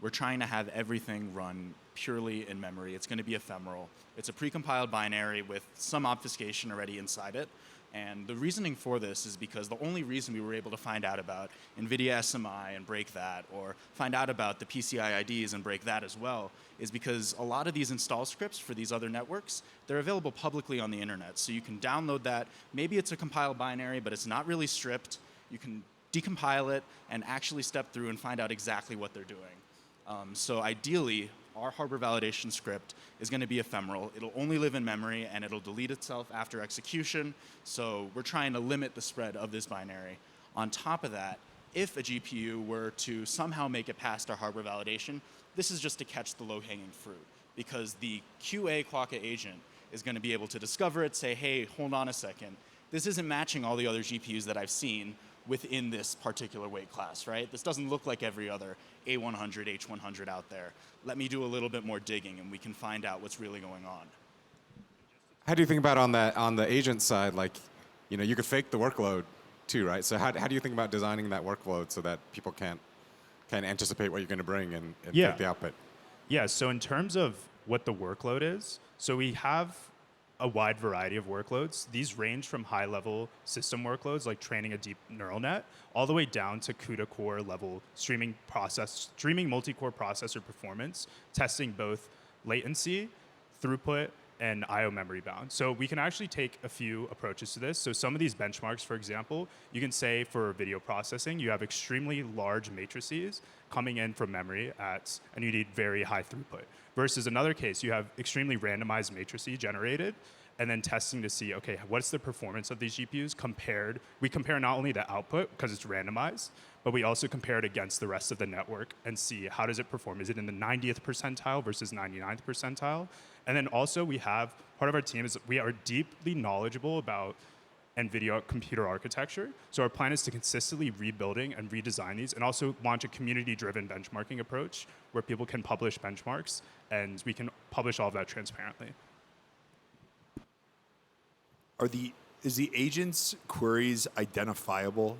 we're trying to have everything run purely in memory. It's going to be ephemeral. It's a precompiled binary with some obfuscation already inside it. And the reasoning for this is because the only reason we were able to find out about NVIDIA SMI and break that, or find out about the PCI IDs and break that as well, is because a lot of these install scripts for these other networks, they're available publicly on the internet. So you can download that. Maybe it's a compiled binary, but it's not really stripped. You can decompile it and actually step through and find out exactly what they're doing. So ideally, our hardware validation script is going to be ephemeral. It'll only live in memory, and it'll delete itself after execution. So we're trying to limit the spread of this binary. On top of that, if a GPU were to somehow make it past our hardware validation, this is just to catch the low-hanging fruit, because the QA Quokka agent is going to be able to discover it, say, hey, hold on a second. This isn't matching all the other GPUs that I've seen within this particular weight class, right? This doesn't look like every other A100, H100 out there. Let me do a little bit more digging, and we can find out what's really going on. How do you think about on the agent side, like, you know, you could fake the workload too, right? So how do you think about designing that workload so that people can't anticipate what you're going to bring and fake the output? Yeah, so in terms of what the workload is, so we have a wide variety of workloads. These range from high-level system workloads, like training a deep neural net, all the way down to CUDA-core level streaming multi-core processor performance, testing both latency, throughput, and I/O memory bound. So we can actually take a few approaches to this. So some of these benchmarks, for example, you can say for video processing, you have extremely large matrices coming in from memory and you need very high throughput. Versus another case, you have extremely randomized matrices generated, and then testing to see, okay, what's the performance of these GPUs compared? We compare not only the output, because it's randomized, but we also compare it against the rest of the network and see how does it perform. Is it in the 90th percentile versus 99th percentile? And then also part of our team is we are deeply knowledgeable about NVIDIA computer architecture. So our plan is to consistently rebuilding and redesign these, and also launch a community-driven benchmarking approach where people can publish benchmarks, and we can publish all of that transparently. Is the agent's queries identifiable?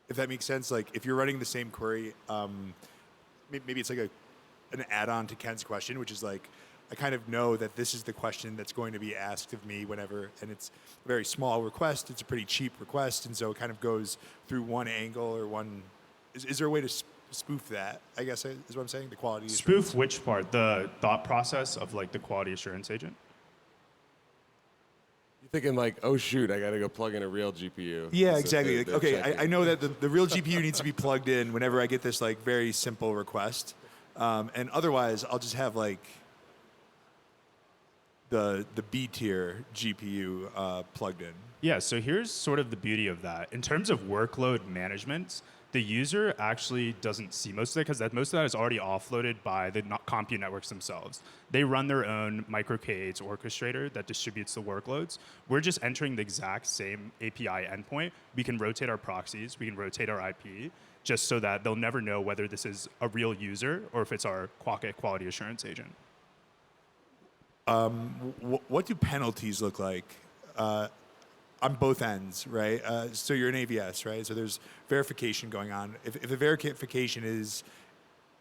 If that makes sense, like if you're running the same query, maybe it's like an add-on to Ken's question, which is like, I kind of know that this is the question that's going to be asked of me whenever, and it's a very small request, it's a pretty cheap request, and so it kind of goes through one angle or one, is there a way to spoof that, I guess is what I'm saying, the quality assurance? Spoof which part? The thought process of like the quality assurance agent? You're thinking like, oh shoot, I gotta go plug in a real GPU. Yeah, exactly. Like, okay, I know that the real GPU needs to be plugged in whenever I get this like very simple request. And otherwise, I'll just have like the B tier GPU plugged in. Yeah, so here's sort of the beauty of that. In terms of workload management, the user actually doesn't see most of it, because most of that is already offloaded by the compute networks themselves. They run their own micro-K8s orchestrator that distributes the workloads. We're just entering the exact same API endpoint. We can rotate our proxies, we can rotate our IP, just so that they'll never know whether this is a real user or if it's our Quokka quality assurance agent. What do penalties look like on both ends, right? So you're an AVS, right? So there's verification going on. If the verification is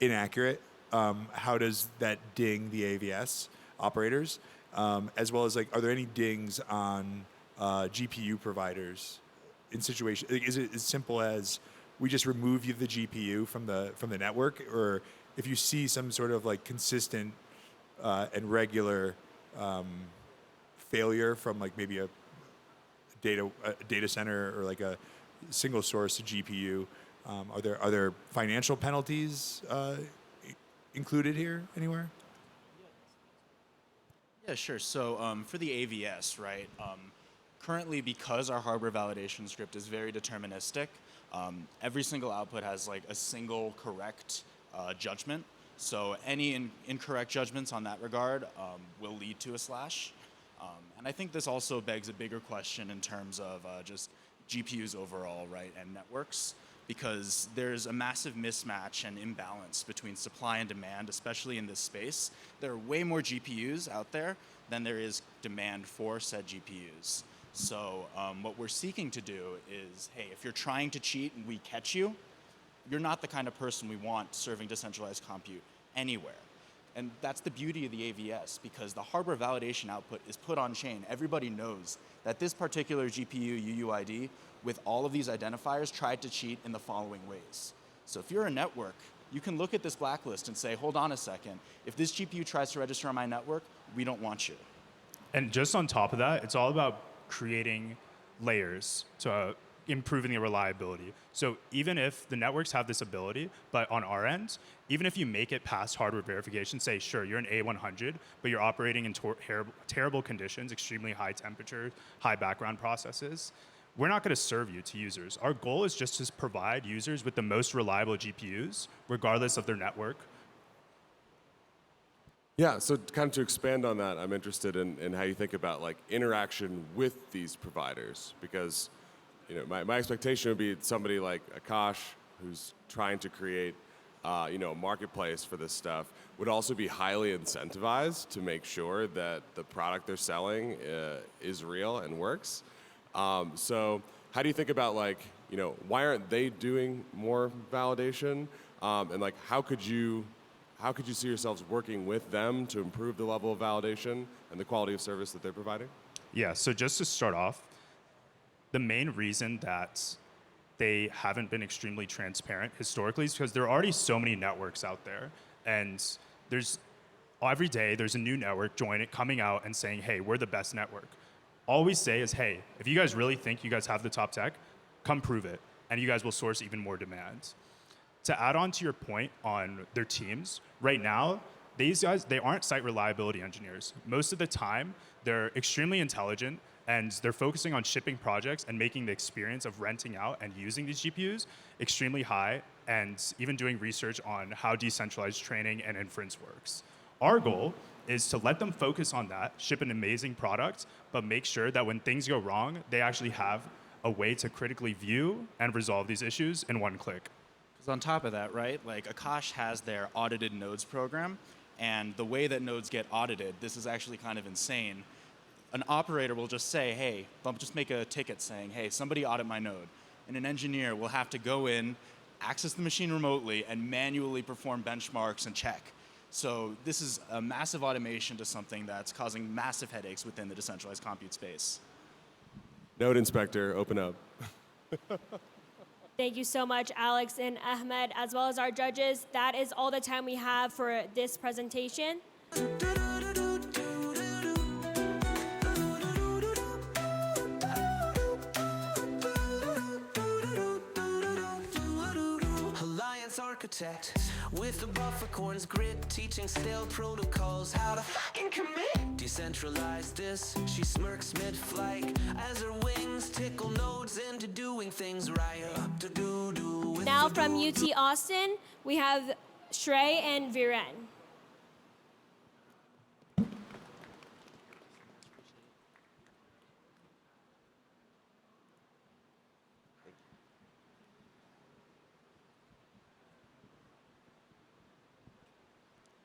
inaccurate, how does that ding the AVS operators? As well as like, are there any dings on GPU providers in situation? Like, is it as simple as we just remove the GPU from the network, or if you see some sort of like consistent and regular failure from like maybe a data center or like a single source GPU, are there financial penalties included here anywhere? Yeah, sure. So for the AVS, right, currently because our hardware validation script is very deterministic, every single output has like a single correct judgment. So any incorrect judgments on that regard will lead to a slash. And I think this also begs a bigger question in terms of just GPUs overall, right, and networks, because there's a massive mismatch and imbalance between supply and demand, especially in this space. There are way more GPUs out there than there is demand for said GPUs. So what we're seeking to do is, hey, if you're trying to cheat and we catch you, you're not the kind of person we want serving decentralized compute anywhere. And that's the beauty of the AVS, because the hardware validation output is put on chain. Everybody knows that this particular GPU UUID with all of these identifiers tried to cheat in the following ways. So if you're a network, you can look at this blacklist and say, hold on a second, if this GPU tries to register on my network, we don't want you. And just on top of that, it's all about creating layers to improving the reliability. So even if the networks have this ability, but on our end, even if you make it past hardware verification, say, sure, you're an A100, but you're operating in terrible conditions, extremely high temperature, high background processes, we're not going to serve you to users. Our goal is just to provide users with the most reliable GPUs, regardless of their network. Yeah, so kind of to expand on that, I'm interested in how you think about like interaction with these providers, because my expectation would be somebody like Akash, who's trying to create a marketplace for this stuff, would also be highly incentivized to make sure that the product they're selling is real and works. So how do you think about why aren't they doing more validation? And how could you see yourselves working with them to improve the level of validation and the quality of service that they're providing? Yeah, so just to start off, the main reason that they haven't been extremely transparent historically is because there are already so many networks out there, and every day there's a new network coming out and saying, hey, we're the best network. All we say is, hey, if you guys really think you guys have the top tech, come prove it, and you guys will source even more demand. To add on to your point on their teams, right now, these guys, they aren't site reliability engineers. Most of the time, they're extremely intelligent, and they're focusing on shipping projects and making the experience of renting out and using these GPUs extremely high, and even doing research on how decentralized training and inference works. Our goal is to let them focus on that, ship an amazing product, but make sure that when things go wrong, they actually have a way to critically view and resolve these issues in one click. Because on top of that, right, like Akash has their audited nodes program, and the way that nodes get audited, this is actually kind of insane. An operator will just say, hey, they'll just make a ticket saying, hey, somebody audit my node. And an engineer will have to go in, access the machine remotely, and manually perform benchmarks and check. So this is a massive automation to something that's causing massive headaches within the decentralized compute space. Node inspector, open up. Thank you so much, Alex and Ahmed, as well as our judges. That is all the time we have for this presentation. Architect with the buffer corns grid, teaching stale protocols how to fucking commit. Decentralize this, she smirks mid-flight as her wings tickle nodes into doing things right. Up to do Now from UT Austin, we have Shrey and Viren.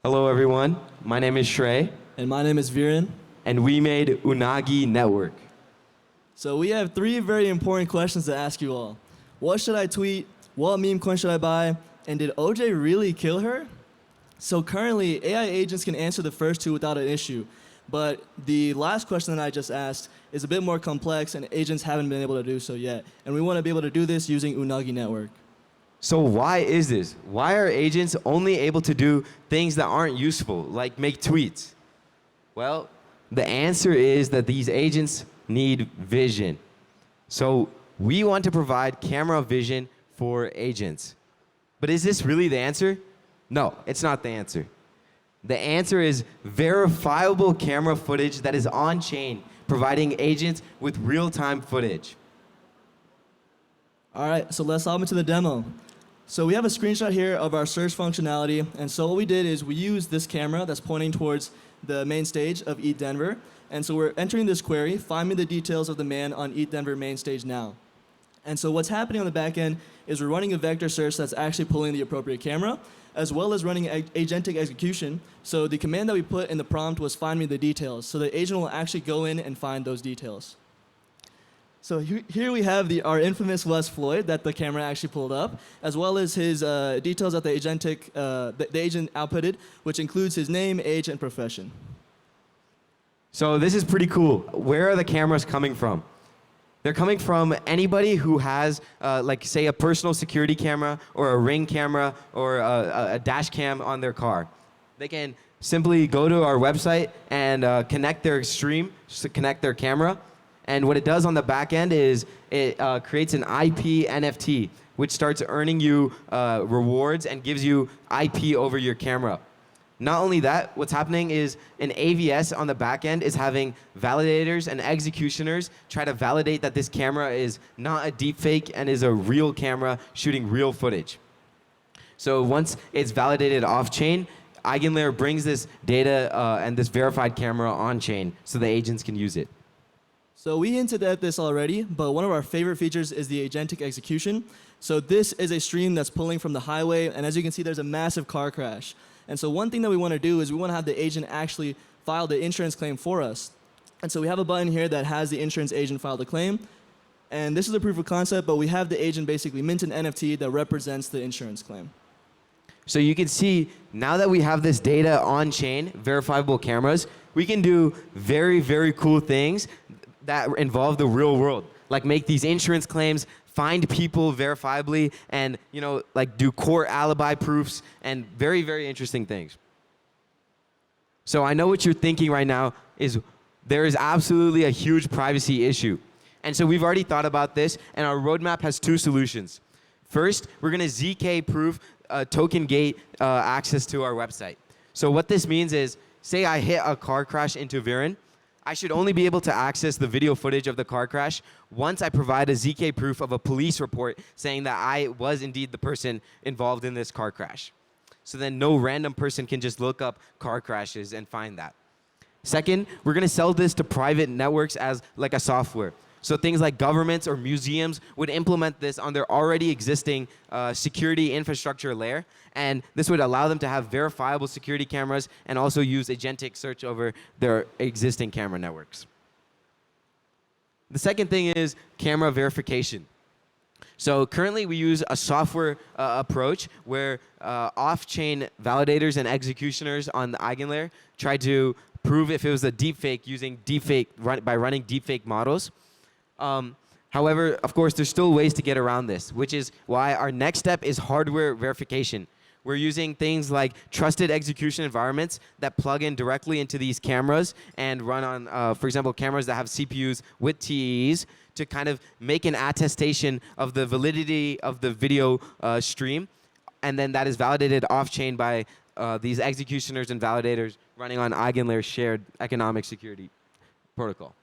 Hello everyone, my name is Shrey. And my name is Viren. And we made Unagi Network. So we have 3 very important questions to ask you all. What should I tweet? What meme coin should I buy? And did OJ really kill her? So currently, AI agents can answer the first 2 without an issue. But the last question that I just asked is a bit more complex, and agents haven't been able to do so yet. And we want to be able to do this using Unagi Network. So why is this? Why are agents only able to do things that aren't useful, like make tweets? Well, the answer is that these agents need vision. So we want to provide camera vision for agents. But is this really the answer? No, it's not the answer. The answer is verifiable camera footage that is on-chain, providing agents with real-time footage. All right, so let's hop into the demo. So we have a screenshot here of our search functionality. And so what we did is we used this camera that's pointing towards the main stage of ETH Denver. And so we're entering this query, find me the details of the man on ETH Denver main stage now. And so what's happening on the back end is we're running a vector search that's actually pulling the appropriate camera, as well as running agentic execution. So the command that we put in the prompt was find me the details. So the agent will actually go in and find those details. So here we have our infamous Wes Floyd that the camera actually pulled up, as well as his details that the agent outputted, which includes his name, age, and profession. So this is pretty cool. Where are the cameras coming from? They're coming from anybody who has, like, say, a personal security camera or a Ring camera or a dash cam on their car. They can simply go to our website and connect their stream, connect their camera. And what it does on the back end is it creates an IP NFT, which starts earning you rewards and gives you IP over your camera. Not only that, what's happening is an AVS on the back end is having validators and executioners try to validate that this camera is not a deepfake and is a real camera shooting real footage. So once it's validated off-chain, EigenLayer brings this data and this verified camera on-chain so the agents can use it. So we hinted at this already, but one of our favorite features is the agentic execution. So this is a stream that's pulling from the highway, and as you can see, there's a massive car crash. And so one thing that we want to do is we want to have the agent actually file the insurance claim for us. And so we have a button here that has the insurance agent file the claim. And this is a proof of concept, but we have the agent basically mint an NFT that represents the insurance claim. So you can see, now that we have this data on-chain, verifiable cameras, we can do very, very cool things that involve the real world, like make these insurance claims, find people verifiably, and like do court alibi proofs, and very, very interesting things. So I know what you're thinking right now is there is absolutely a huge privacy issue. And so we've already thought about this, and our roadmap has two solutions. First, we're going to ZK proof token gate access to our website. So what this means is, say I hit a car crash into Viren, I should only be able to access the video footage of the car crash once I provide a ZK proof of a police report saying that I was indeed the person involved in this car crash. So then no random person can just look up car crashes and find that. Second, we're going to sell this to private networks as like a software. So things like governments or museums would implement this on their already existing security infrastructure layer. And this would allow them to have verifiable security cameras and also use agentic search over their existing camera networks. The second thing is camera verification. So currently we use a software approach where off-chain validators and executioners on the EigenLayer try to prove if it was a deepfake using by running deepfake models. However, of course, there's still ways to get around this, which is why our next step is hardware verification. We're using things like trusted execution environments that plug in directly into these cameras and run on, for example, cameras that have CPUs with TEs to kind of make an attestation of the validity of the video stream. And then that is validated off-chain by these executioners and validators running on EigenLayer's shared economic security protocol.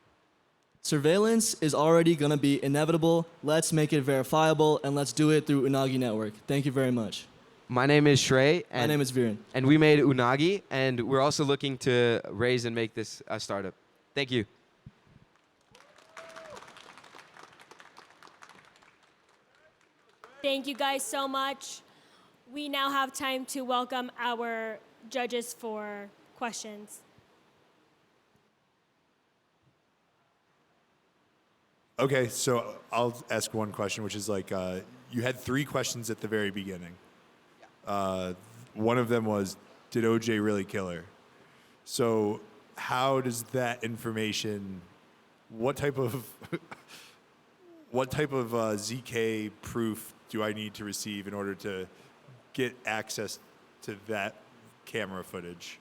Surveillance is already going to be inevitable. Let's make it verifiable, and let's do it through Unagi Network. Thank you very much. My name is Shrey. My name is Viren. And we made Unagi, and we're also looking to raise and make this a startup. Thank you. Thank you guys so much. We now have time to welcome our judges for questions. Okay, so I'll ask one question, which is like, you had 3 questions at the very beginning. One of them was, did OJ really kill her? So how does that information, what type of ZK proof do I need to receive in order to get access to that camera footage?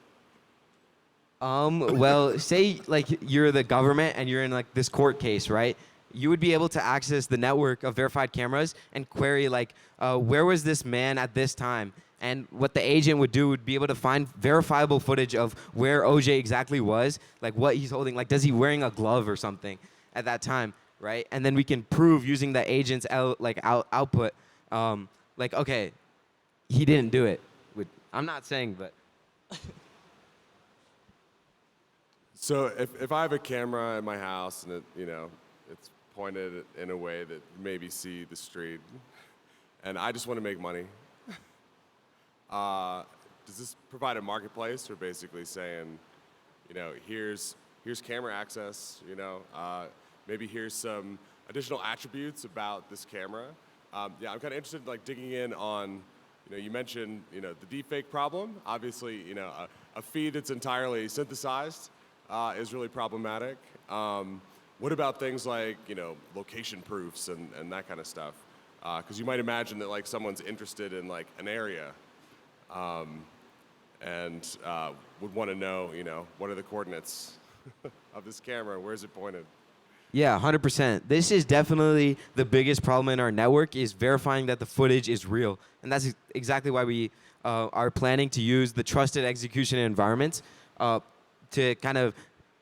Well, say like you're the government and you're in like this court case, right? You would be able to access the network of verified cameras and query like, where was this man at this time? And what the agent would do would be able to find verifiable footage of where OJ exactly was, like what he's holding, like does he wearing a glove or something at that time, right? And then we can prove using the agent's output, like okay, he didn't do it. I'm not saying, but. So if I have a camera in my house and it's pointed in a way that you maybe see the street, and I just want to make money, does this provide a marketplace for basically saying, here's camera access, maybe here's some additional attributes about this camera. Yeah, I'm kind of interested in like digging in on, you mentioned, the deepfake problem. Obviously, a feed that's entirely synthesized is really problematic. What about things like, location proofs and that kind of stuff? Because you might imagine that like someone's interested in like an area and would want to know, what are the coordinates of this camera? Where is it pointed? Yeah, 100%. This is definitely the biggest problem in our network is verifying that the footage is real. And that's exactly why we are planning to use the trusted execution environments to kind of,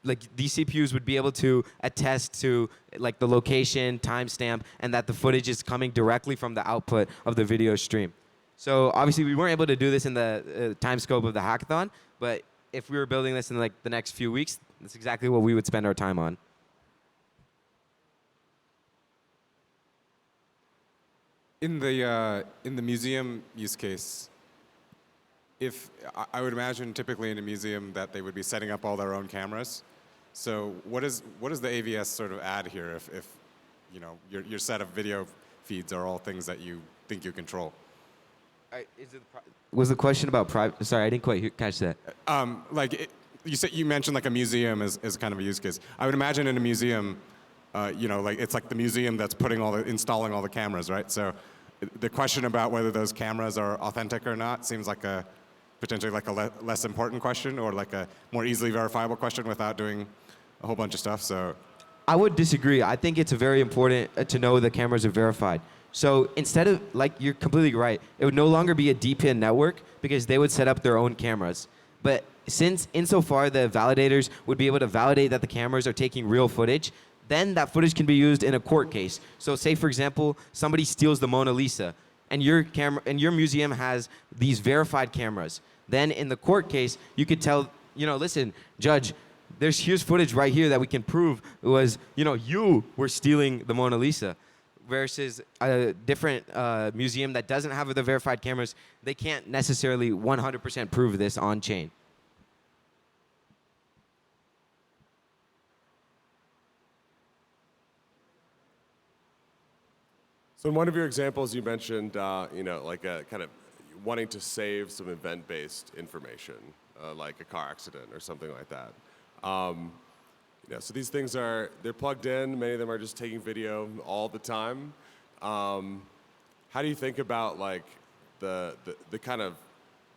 like these CPUs would be able to attest to like the location, timestamp, and that the footage is coming directly from the output of the video stream. So obviously we weren't able to do this in the time scope of the hackathon, but if we were building this in like the next few weeks, that's exactly what we would spend our time on. In the museum use case, if I would imagine typically in a museum that they would be setting up all their own cameras. So what does the AVS sort of add here if your set of video feeds are all things that you think you control? Was the question about private? Sorry, I didn't quite catch that. You mentioned like a museum is kind of a use case. I would imagine in a museum, like it's like the museum that's installing all the cameras, right? So the question about whether those cameras are authentic or not seems like potentially like a less important question or like a more easily verifiable question without doing a whole bunch of stuff. So I would disagree. I think it's very important to know the cameras are verified. So instead of, like, you're completely right, it would no longer be a DPN network because they would set up their own cameras. But since insofar the validators would be able to validate that the cameras are taking real footage, then that footage can be used in a court case. So say, for example, somebody steals the Mona Lisa and your museum has these verified cameras. Then in the court case, you could tell, listen, judge, here's footage right here that we can prove it was, you were stealing the Mona Lisa. Versus a different museum that doesn't have the verified cameras, they can't necessarily 100% prove this on chain. So in one of your examples, you mentioned, like a kind of wanting to save some event-based information, like a car accident or something like that. So these things they're plugged in. Many of them are just taking video all the time. How do you think about like the kind of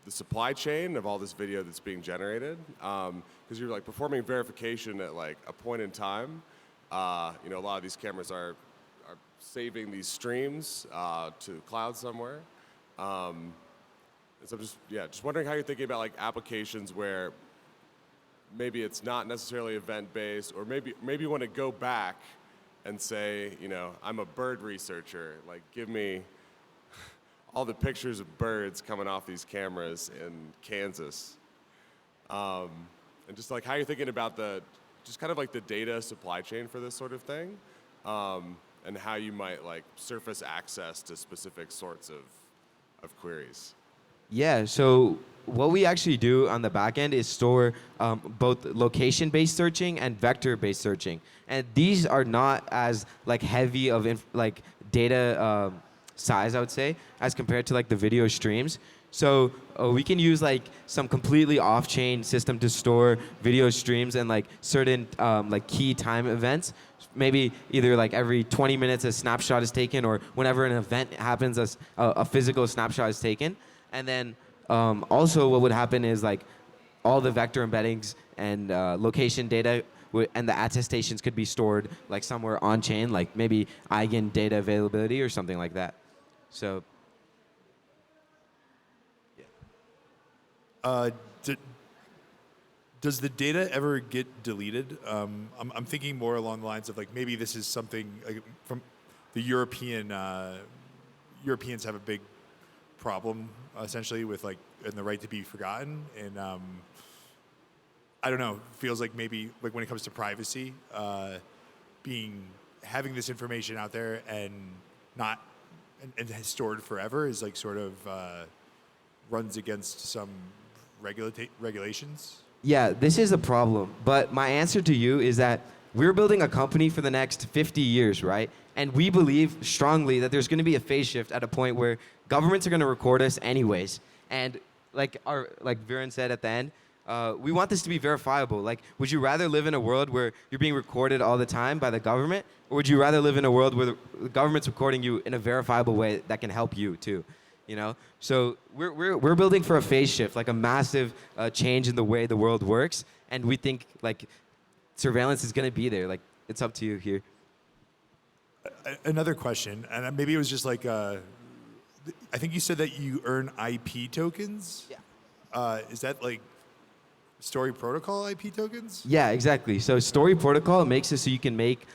the supply chain of all this video that's being generated? Because you're like performing verification at like a point in time. A lot of these cameras are saving these streams to the cloud somewhere. So I'm just wondering how you're thinking about like applications where maybe it's not necessarily event-based, or maybe you want to go back and say, I'm a bird researcher, like give me all the pictures of birds coming off these cameras in Kansas. And just like how you're thinking about just kind of like the data supply chain for this sort of thing, and how you might like surface access to specific sorts of queries. Yeah, so what we actually do on the back end is store both location-based searching and vector-based searching. And these are not as like heavy of data size, I would say, as compared to like the video streams. So we can use like some completely off-chain system to store video streams and like certain like key time events. Maybe either like every 20 minutes a snapshot is taken, or whenever an event happens, a physical snapshot is taken. And then also what would happen is like all the vector embeddings and location data and the attestations could be stored like somewhere on chain, like maybe Eigen data availability or something like that. So. Does the data ever get deleted? I'm thinking more along the lines of like maybe this is something like from the Europeans have a big problem essentially with like and the right to be forgotten, and I don't know, feels like maybe like when it comes to privacy, having this information out there and not and stored forever is like sort of runs against some regulations. Yeah, this is a problem. But my answer to you is that we're building a company for the next 50 years, right? And we believe strongly that there's going to be a phase shift at a point where governments are going to record us anyways. And like Viren said at the end, we want this to be verifiable. Like, would you rather live in a world where you're being recorded all the time by the government, or would you rather live in a world where the government's recording you in a verifiable way that can help you too? You know, so we're building for a phase shift, like a massive change in the way the world works, and we think like surveillance is going to be there. Like, it's up to you here. Another question, and maybe it was just like I think you said that you earn IP tokens. Yeah. Is that like Story Protocol IP tokens? Yeah, exactly. So Story Protocol makes it so you can make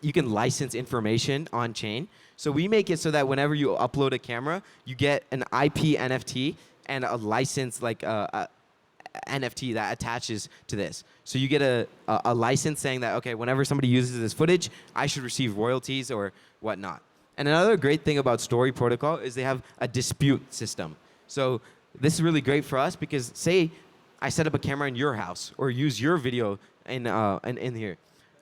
you can license information on chain. So we make it so that whenever you upload a camera, you get an IP NFT and a license like NFT that attaches to this. So you get a license saying that, okay, whenever somebody uses this footage, I should receive royalties or whatnot. And another great thing about Story Protocol is they have a dispute system. So this is really great for us because say I set up a camera in your house or use your video in here.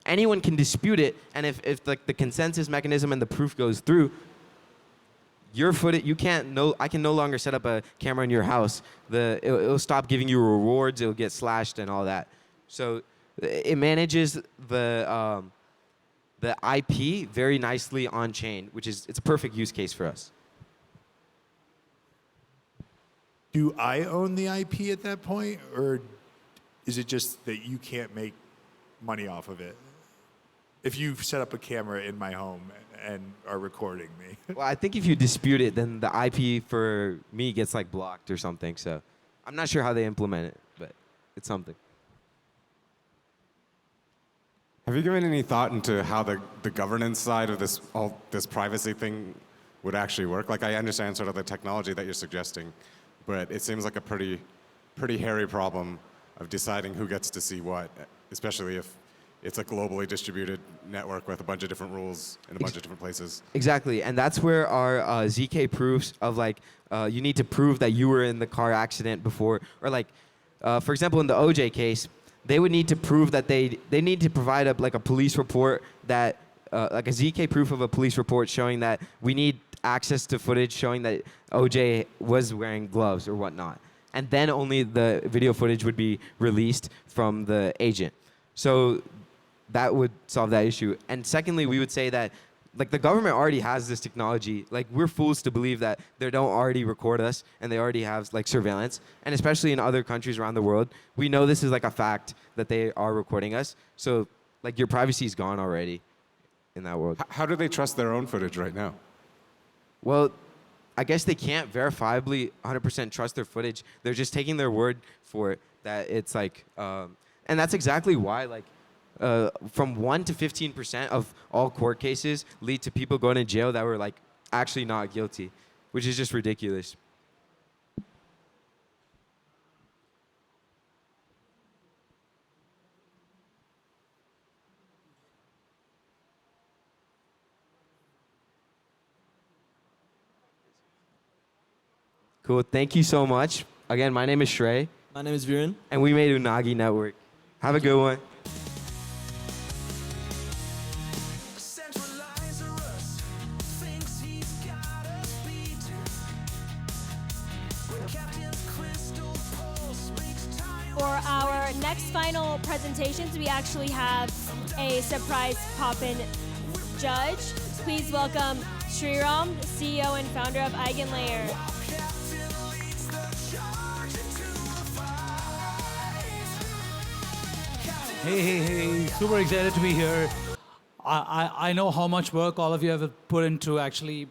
Anyone can dispute it, and if like the consensus mechanism and the proof goes through, your footage I can no longer set up a camera in your house. It'll stop giving you rewards. It'll get slashed and all that. So it manages the IP very nicely on chain, it's a perfect use case for us. Do I own the IP at that point, or is it just that you can't make money off of it? If you set up a camera in my home and are recording me. Well, I think if you dispute it, then the IP for me gets like blocked or something. So I'm not sure how they implement it, but it's something. Have you given any thought into how the governance side of this privacy thing would actually work? Like, I understand sort of the technology that you're suggesting, but it seems like a pretty hairy problem of deciding who gets to see what, especially if it's a globally distributed network with a bunch of different rules in a bunch of different places. Exactly, and that's where our ZK proofs of like, you need to prove that you were in the car accident before, or like, for example, in the OJ case, they would need to prove that they need to provide a police report that, like a ZK proof of a police report showing that we need access to footage showing that OJ was wearing gloves or whatnot. And then only the video footage would be released from the agent. So that would solve that issue. And secondly, we would say that like the government already has this technology. Like, we're fools to believe that they don't already record us and they already have like surveillance. And especially in other countries around the world, we know this is like a fact that they are recording us. So like your privacy is gone already in that world. How do they trust their own footage right now? Well, I guess they can't verifiably 100% trust their footage. They're just taking their word for it that it's like, and that's exactly why like from 1 to 15% of all court cases lead to people going to jail that were like actually not guilty, which is just ridiculous. Cool. Thank you so much. Again, my name is Shrey. My name is Viren. And we made Unagi Network. Have a good one. next final presentations, we actually have a surprise pop-in judge. Please welcome Sreeram, CEO and founder of EigenLayer. Hey, super excited to be here. I know how much work all of you have put into actually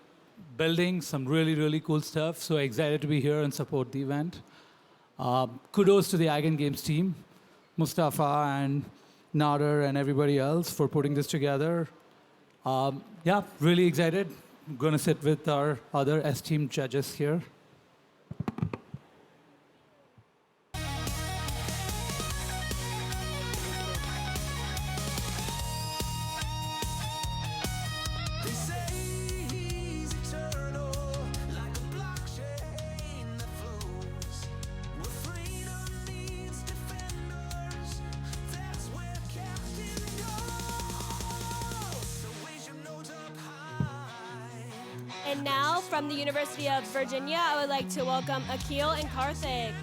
building some really, really cool stuff. So excited to be here and support the event. Kudos to the Eigen Games team, Mustafa and Nader and everybody else for putting this together. Yeah, really excited. I'm going to sit with our other esteemed judges here. And now, from the University of Virginia, I would like to welcome Akil and Karthik.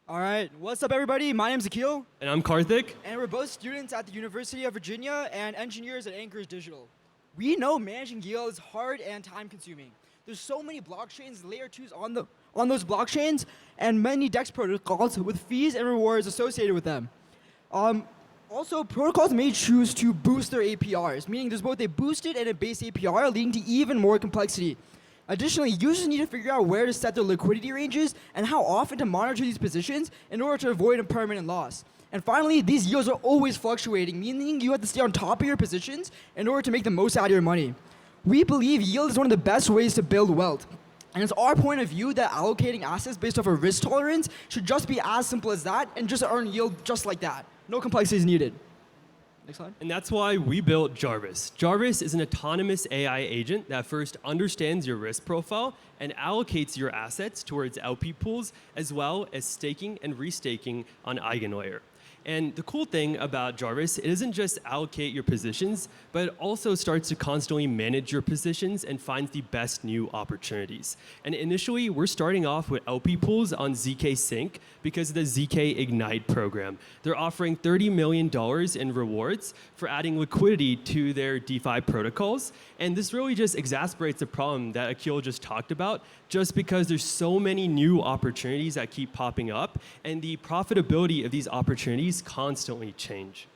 All right, what's up, everybody? My name's Akil. And I'm Karthik. And we're both students at the University of Virginia and engineers at Anchorage Digital. We know managing yield is hard and time-consuming. There's so many blockchains, layer 2s on those blockchains, and many DEX protocols with fees and rewards associated with them. Also, protocols may choose to boost their APRs, meaning there's both a boosted and a base APR, leading to even more complexity. Additionally, users need to figure out where to set their liquidity ranges and how often to monitor these positions in order to avoid a permanent loss. And finally, these yields are always fluctuating, meaning you have to stay on top of your positions in order to make the most out of your money. We believe yield is one of the best ways to build wealth. And it's our point of view that allocating assets based off of risk tolerance should just be as simple as that and just earn yield just like that. No complexities needed. Next slide. And that's why we built Jarvis. Jarvis is an autonomous AI agent that first understands your risk profile and allocates your assets towards LP pools, as well as staking and restaking on EigenLayer. And the cool thing about Jarvis, it doesn't just allocate your positions, but it also starts to constantly manage your positions and finds the best new opportunities. And initially, we're starting off with LP pools on ZK Sync because of the ZK Ignite program. They're offering $30 million in rewards for adding liquidity to their DeFi protocols. And this really just exacerbates the problem that Akil just talked about, just because there's so many new opportunities that keep popping up, and the profitability of these opportunities constantly change.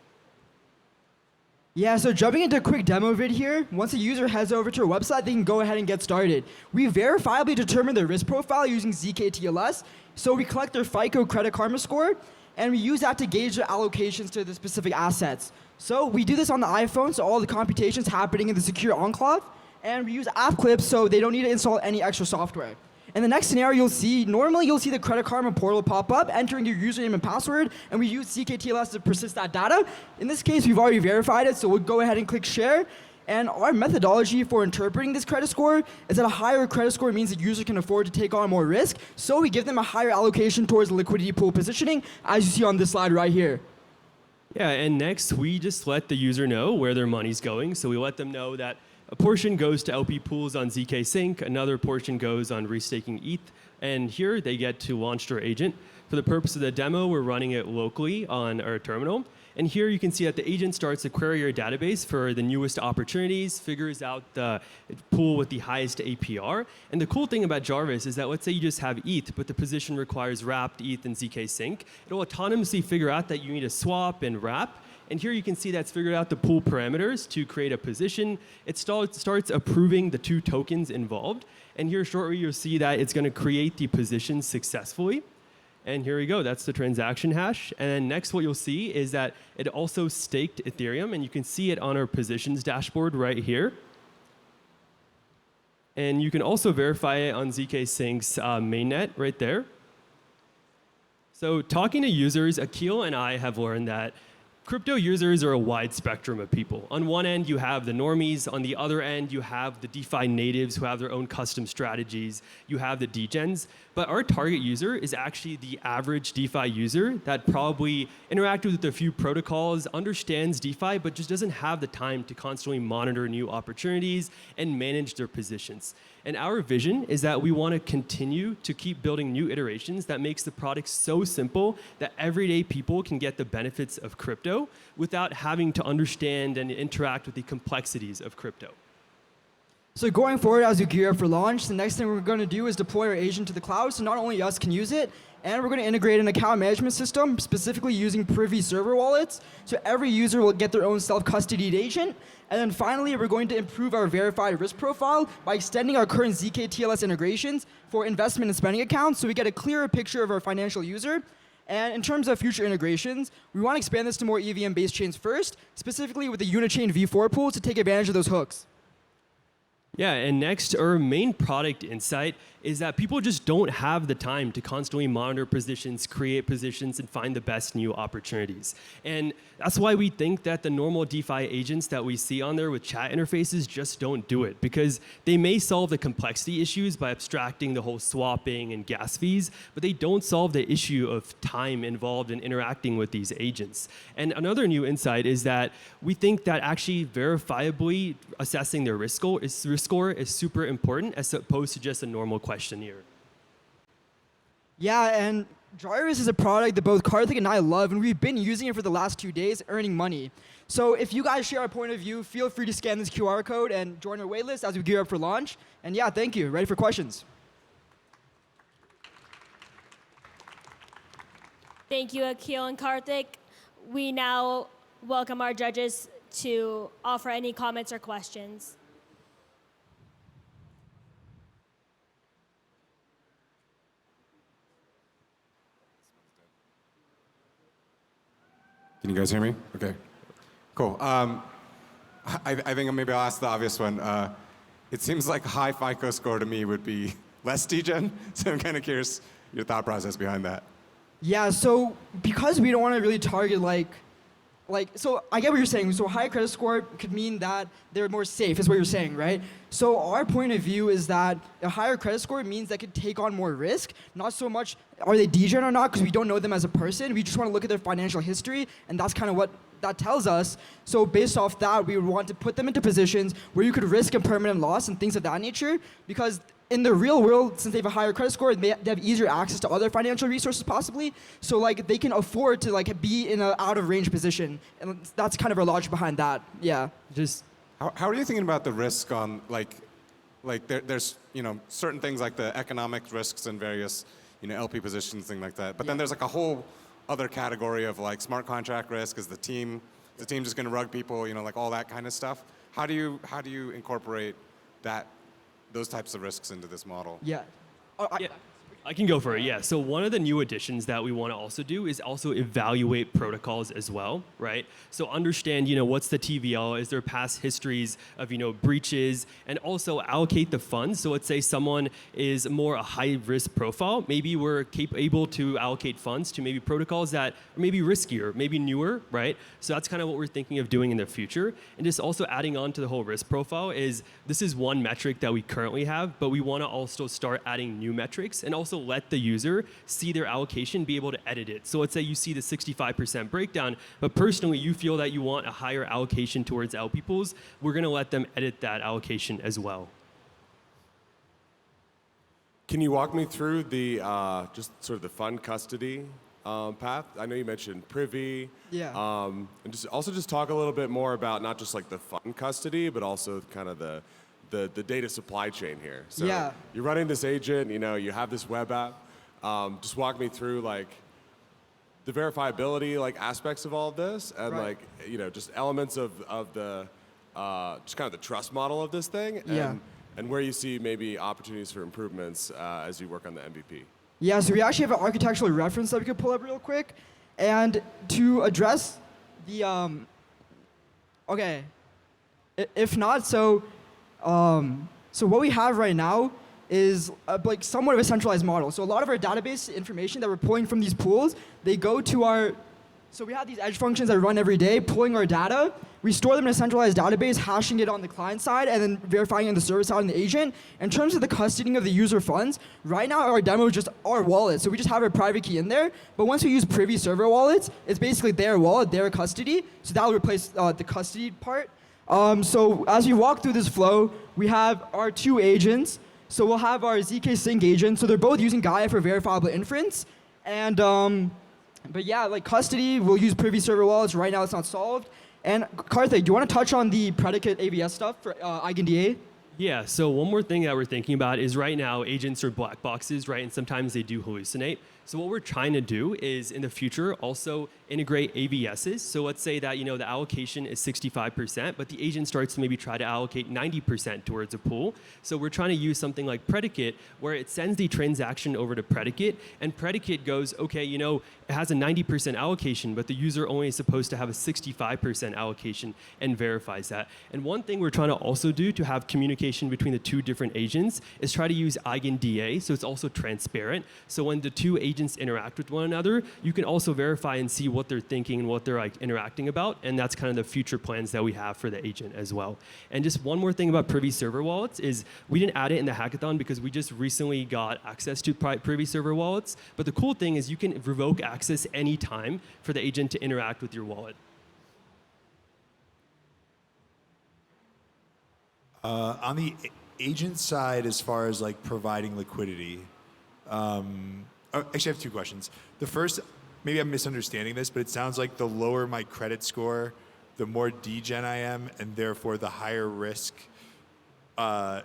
Yeah, so jumping into a quick demo vid here, once a user heads over to our website, they can go ahead and get started. We verifiably determine their risk profile using ZK-TLS, so we collect their FICO Credit Karma score, and we use that to gauge their allocations to the specific assets. So we do this on the iPhone, so all the computation's happening in the secure enclave, and we use app clips so they don't need to install any extra software. In the next scenario you'll see, normally you'll see the Credit Karma portal pop up, entering your username and password, and we use ZK-TLS to persist that data. In this case, we've already verified it, so we'll go ahead and click share. And our methodology for interpreting this credit score is that a higher credit score means the user can afford to take on more risk, so we give them a higher allocation towards the liquidity pool positioning, as you see on this slide right here. Yeah, and next, we just let the user know where their money's going. So we let them know that a portion goes to LP pools on ZK Sync, another portion goes on restaking ETH, and here they get to launch their agent. For the purpose of the demo, we're running it locally on our terminal. And here you can see that the agent starts to query your database for the newest opportunities, figures out the pool with the highest APR. And the cool thing about Jarvis is that let's say you just have ETH, but the position requires wrapped ETH and ZK Sync. It'll autonomously figure out that you need to swap and wrap. And here you can see that's figured out the pool parameters to create a position. It starts approving the 2 tokens involved. And here shortly you'll see that it's going to create the position successfully. And here we go, that's the transaction hash. And then next what you'll see is that it also staked Ethereum, and you can see it on our positions dashboard right here. And you can also verify it on ZK Sync's mainnet right there. So talking to users, Akil and I have learned that Crypto users are a wide spectrum of people. On one end, you have the normies. On the other end, you have the DeFi natives who have their own custom strategies. You have the degens. But our target user is actually the average DeFi user that probably interacted with a few protocols, understands DeFi, but just doesn't have the time to constantly monitor new opportunities and manage their positions. And our vision is that we want to continue to keep building new iterations that makes the product so simple that everyday people can get the benefits of crypto without having to understand and interact with the complexities of crypto. So going forward, as we gear up for launch, the next thing we're going to do is deploy our agent to the cloud, so not only us can use it, and we're going to integrate an account management system, specifically using Privy server wallets, so every user will get their own self-custodied agent. And then finally, we're going to improve our verified risk profile by extending our current ZK TLS integrations for investment and spending accounts, so we get a clearer picture of our financial user. And in terms of future integrations, we want to expand this to more EVM-based chains first, specifically with the Unichain V4 pool to take advantage of those hooks. Yeah, and next, our main product insight is that people just don't have the time to constantly monitor positions, create positions, and find the best new opportunities. And that's why we think that the normal DeFi agents that we see on there with chat interfaces just don't do it, because they may solve the complexity issues by abstracting the whole swapping and gas fees, but they don't solve the issue of time involved in interacting with these agents. And another new insight is that we think that actually verifiably assessing their risk score is super important as opposed to just a normal questionnaire. Yeah, and Dryers is a product that both Karthik and I love, and we've been using it for the last 2 days, earning money. So if you guys share our point of view, feel free to scan this QR code and join our waitlist as we gear up for launch. And yeah, thank you. Ready for questions? Thank you, Akil and Karthik. We now welcome our judges to offer any comments or questions. Can you guys hear me? Okay, cool. I think maybe I'll ask the obvious one. It seems like a high FICO score to me would be less degen, so I'm kind of curious your thought process behind that. Yeah, so because we don't want to really target so I get what you're saying. So a higher credit score could mean that they're more safe, is what you're saying, right? So our point of view is that a higher credit score means they could take on more risk. Not so much are they degen or not, because we don't know them as a person. We just want to look at their financial history, and that's kind of what that tells us. So based off that, we would want to put them into positions where you could risk a permanent loss and things of that nature, because in the real world, since they have a higher credit score, they have easier access to other financial resources possibly. So they can afford to be in an out of range position, and that's kind of our logic behind that. Yeah. Just how are you thinking about the risk on there's certain things like the economic risks and various LP positions, things like that. But then there's a whole other category of smart contract risk. Is the team just going to rug people? All that kind of stuff. How do you incorporate those types of risks into this model? Yeah. I can go for it, yeah. So one of the new additions that we want to also do is also evaluate protocols as well, right? So understand, what's the TVL, is there past histories of, breaches, and also allocate the funds. So let's say someone is more a high risk profile, maybe we're able to allocate funds to maybe protocols that are maybe riskier, maybe newer, right? So that's kind of what we're thinking of doing in the future. And just also adding on to the whole risk profile is, this is one metric that we currently have, but we want to also start adding new metrics and also let the user see their allocation, be able to edit it. So let's say you see the 65% breakdown, but personally you feel that you want a higher allocation towards LP pools, we're going to let them edit that allocation as well. Can you walk me through the just sort of the fund custody path? I know you mentioned Privy. Yeah. And just talk a little bit more about not just the fund custody, but also kind of the data supply chain here. So yeah. You're running this agent, you have this web app. Just walk me through the verifiability aspects of all of this, and right. Just elements of the just kind of the trust model of this thing, and where you see maybe opportunities for improvements as you work on the MVP. Yeah, so we actually have an architectural reference that we could pull up real quick, and to address the okay, if not, so what we have right now is somewhat of a centralized model. So a lot of our database information that we're pulling from these pools, they go to our So we have these edge functions that run every day, pulling our data. We store them in a centralized database, hashing it on the client side, and then verifying it on the server side on the agent. In terms of the custodying of the user funds, right now our demo is just our wallet. So we just have a private key in there. But once we use Privy server wallets, it's basically their wallet, their custody. So that will replace the custody part. So as we walk through this flow, we have our two agents. So we'll have our ZK Sync agent. So they're both using Gaia for verifiable inference. And but yeah, like custody, we'll use Privy server wallets. Right now it's not solved. And Karthik, do you want to touch on the predicate AVS stuff for EigenDA? Yeah, so one more thing that we're thinking about is right now agents are black boxes, right? And sometimes they do hallucinate. So what we're trying to do is in the future also integrate AVSs. So let's say that the allocation is 65%, but the agent starts to maybe try to allocate 90% towards a pool. So we're trying to use something like predicate where it sends the transaction over to predicate, and predicate goes, okay, it has a 90% allocation, but the user only is supposed to have a 65% allocation and verifies that. And one thing we're trying to also do to have communication between the two different agents is try to use EigenDA, so it's also transparent. So when the two agents interact with one another, you can also verify and see what they're thinking and what they're interacting about, and that's kind of the future plans that we have for the agent as well. And just one more thing about Privy server wallets is we didn't add it in the hackathon because we just recently got access to Privy server wallets, but the cool thing is you can revoke access anytime for the agent to interact with your wallet. On the agent side, as far as like providing liquidity, actually I have two questions. The first, maybe I'm misunderstanding this, but it sounds like the lower my credit score, the more degen I am, and therefore the higher risk. Or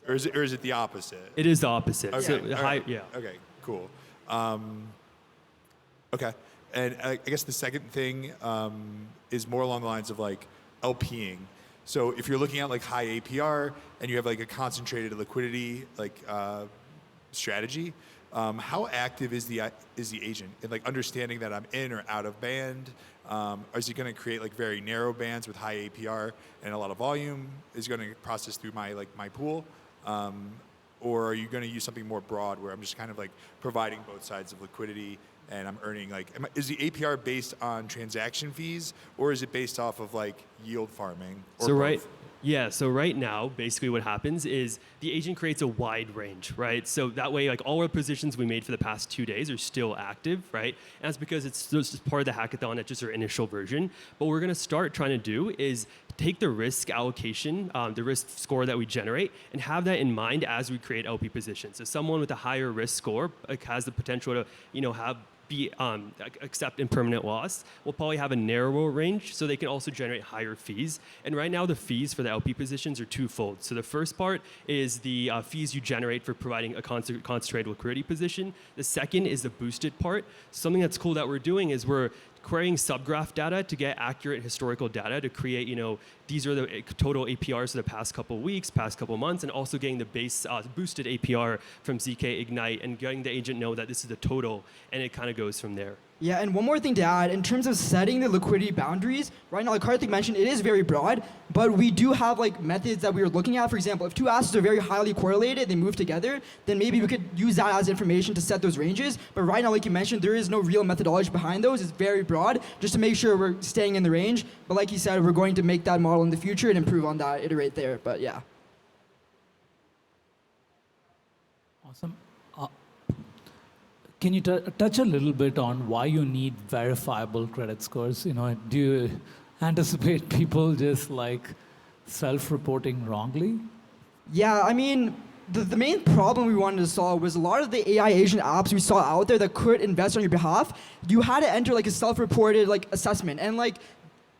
is it the opposite? It is the opposite. Okay. So yeah. Okay, cool. Okay, and I guess the second thing is more along the lines of like LPing. So if you're looking at like high APR and you have like a concentrated liquidity like strategy, how active is the agent in like understanding that I'm in or out of band? Or is it going to create like very narrow bands with high APR and a lot of volume? Is it going to process through my pool? Or are you going to use something more broad where I'm just kind of like providing both sides of liquidity and I'm earning like, is the APR based on transaction fees or is it based off of like yield farming? Or both? So right now, basically what happens is the agent creates a wide range, right? So that way, like all our positions we made for the past 2 days are still active, right? And that's because it's just part of the hackathon at just our initial version. But what we're going to start trying to do is take the risk allocation, the risk score that we generate, and have that in mind as we create LP positions. So someone with a higher risk score has the potential to, accept impermanent loss, will probably have a narrower range, so they can also generate higher fees. And right now, the fees for the LP positions are twofold. So the first part is the fees you generate for providing a concentrated liquidity position. The second is the boosted part. Something that's cool that we're doing is we're querying subgraph data to get accurate historical data to create, these are the total APRs for the past couple weeks, past couple months, and also getting the base boosted APR from ZK Ignite and getting the agent know that this is the total, and it kind of goes from there. Yeah, and one more thing to add, in terms of setting the liquidity boundaries, right now, like Karthik mentioned, it is very broad, but we do have like methods that we are looking at. For example, if two assets are very highly correlated, they move together, then maybe we could use that as information to set those ranges. But right now, like you mentioned, there is no real methodology behind those. It's very broad, just to make sure we're staying in the range. But like you said, we're going to make that model in the future and improve on that, iterate there, but yeah. Awesome. Can you touch a little bit on why you need verifiable credit scores? Do you anticipate people just like self-reporting wrongly? Yeah, I mean, the main problem we wanted to solve was a lot of the AI agent apps we saw out there that could invest on your behalf. You had to enter like a self-reported like assessment, and like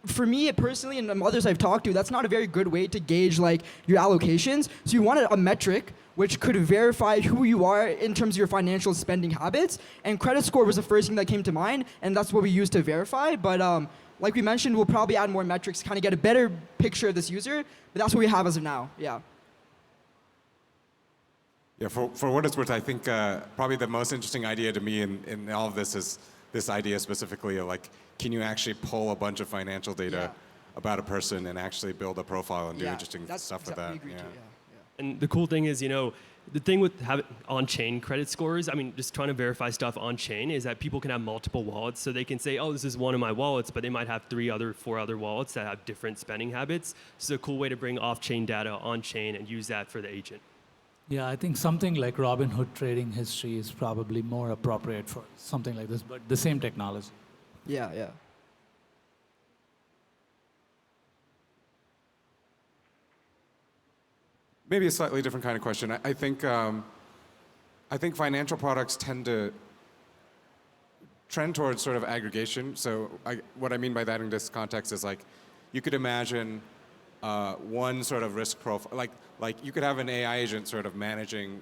for me personally and others I've talked to, that's not a very good way to gauge like your allocations. So you wanted a metric which could verify who you are in terms of your financial spending habits. And credit score was the first thing that came to mind, and that's what we used to verify. But like we mentioned, we'll probably add more metrics to kind of get a better picture of this user, but that's what we have as of now, yeah. Yeah, for what it's worth, I think probably the most interesting idea to me in all of this is this idea specifically of like, can you actually pull a bunch of financial data about a person and actually build a profile and do interesting stuff with that? And the cool thing is, the thing with having on-chain credit scores, I mean, just trying to verify stuff on-chain is that people can have multiple wallets. So they can say, oh, this is one of my wallets, but they might have 4 other wallets that have different spending habits. So it's a cool way to bring off-chain data on-chain and use that for the agent. Yeah, I think something like Robinhood trading history is probably more appropriate for something like this, but the same technology. Yeah, yeah. Maybe a slightly different kind of question. I think financial products tend to trend towards sort of aggregation. So what I mean by that in this context is like, you could imagine one sort of risk profile, like you could have an AI agent sort of managing,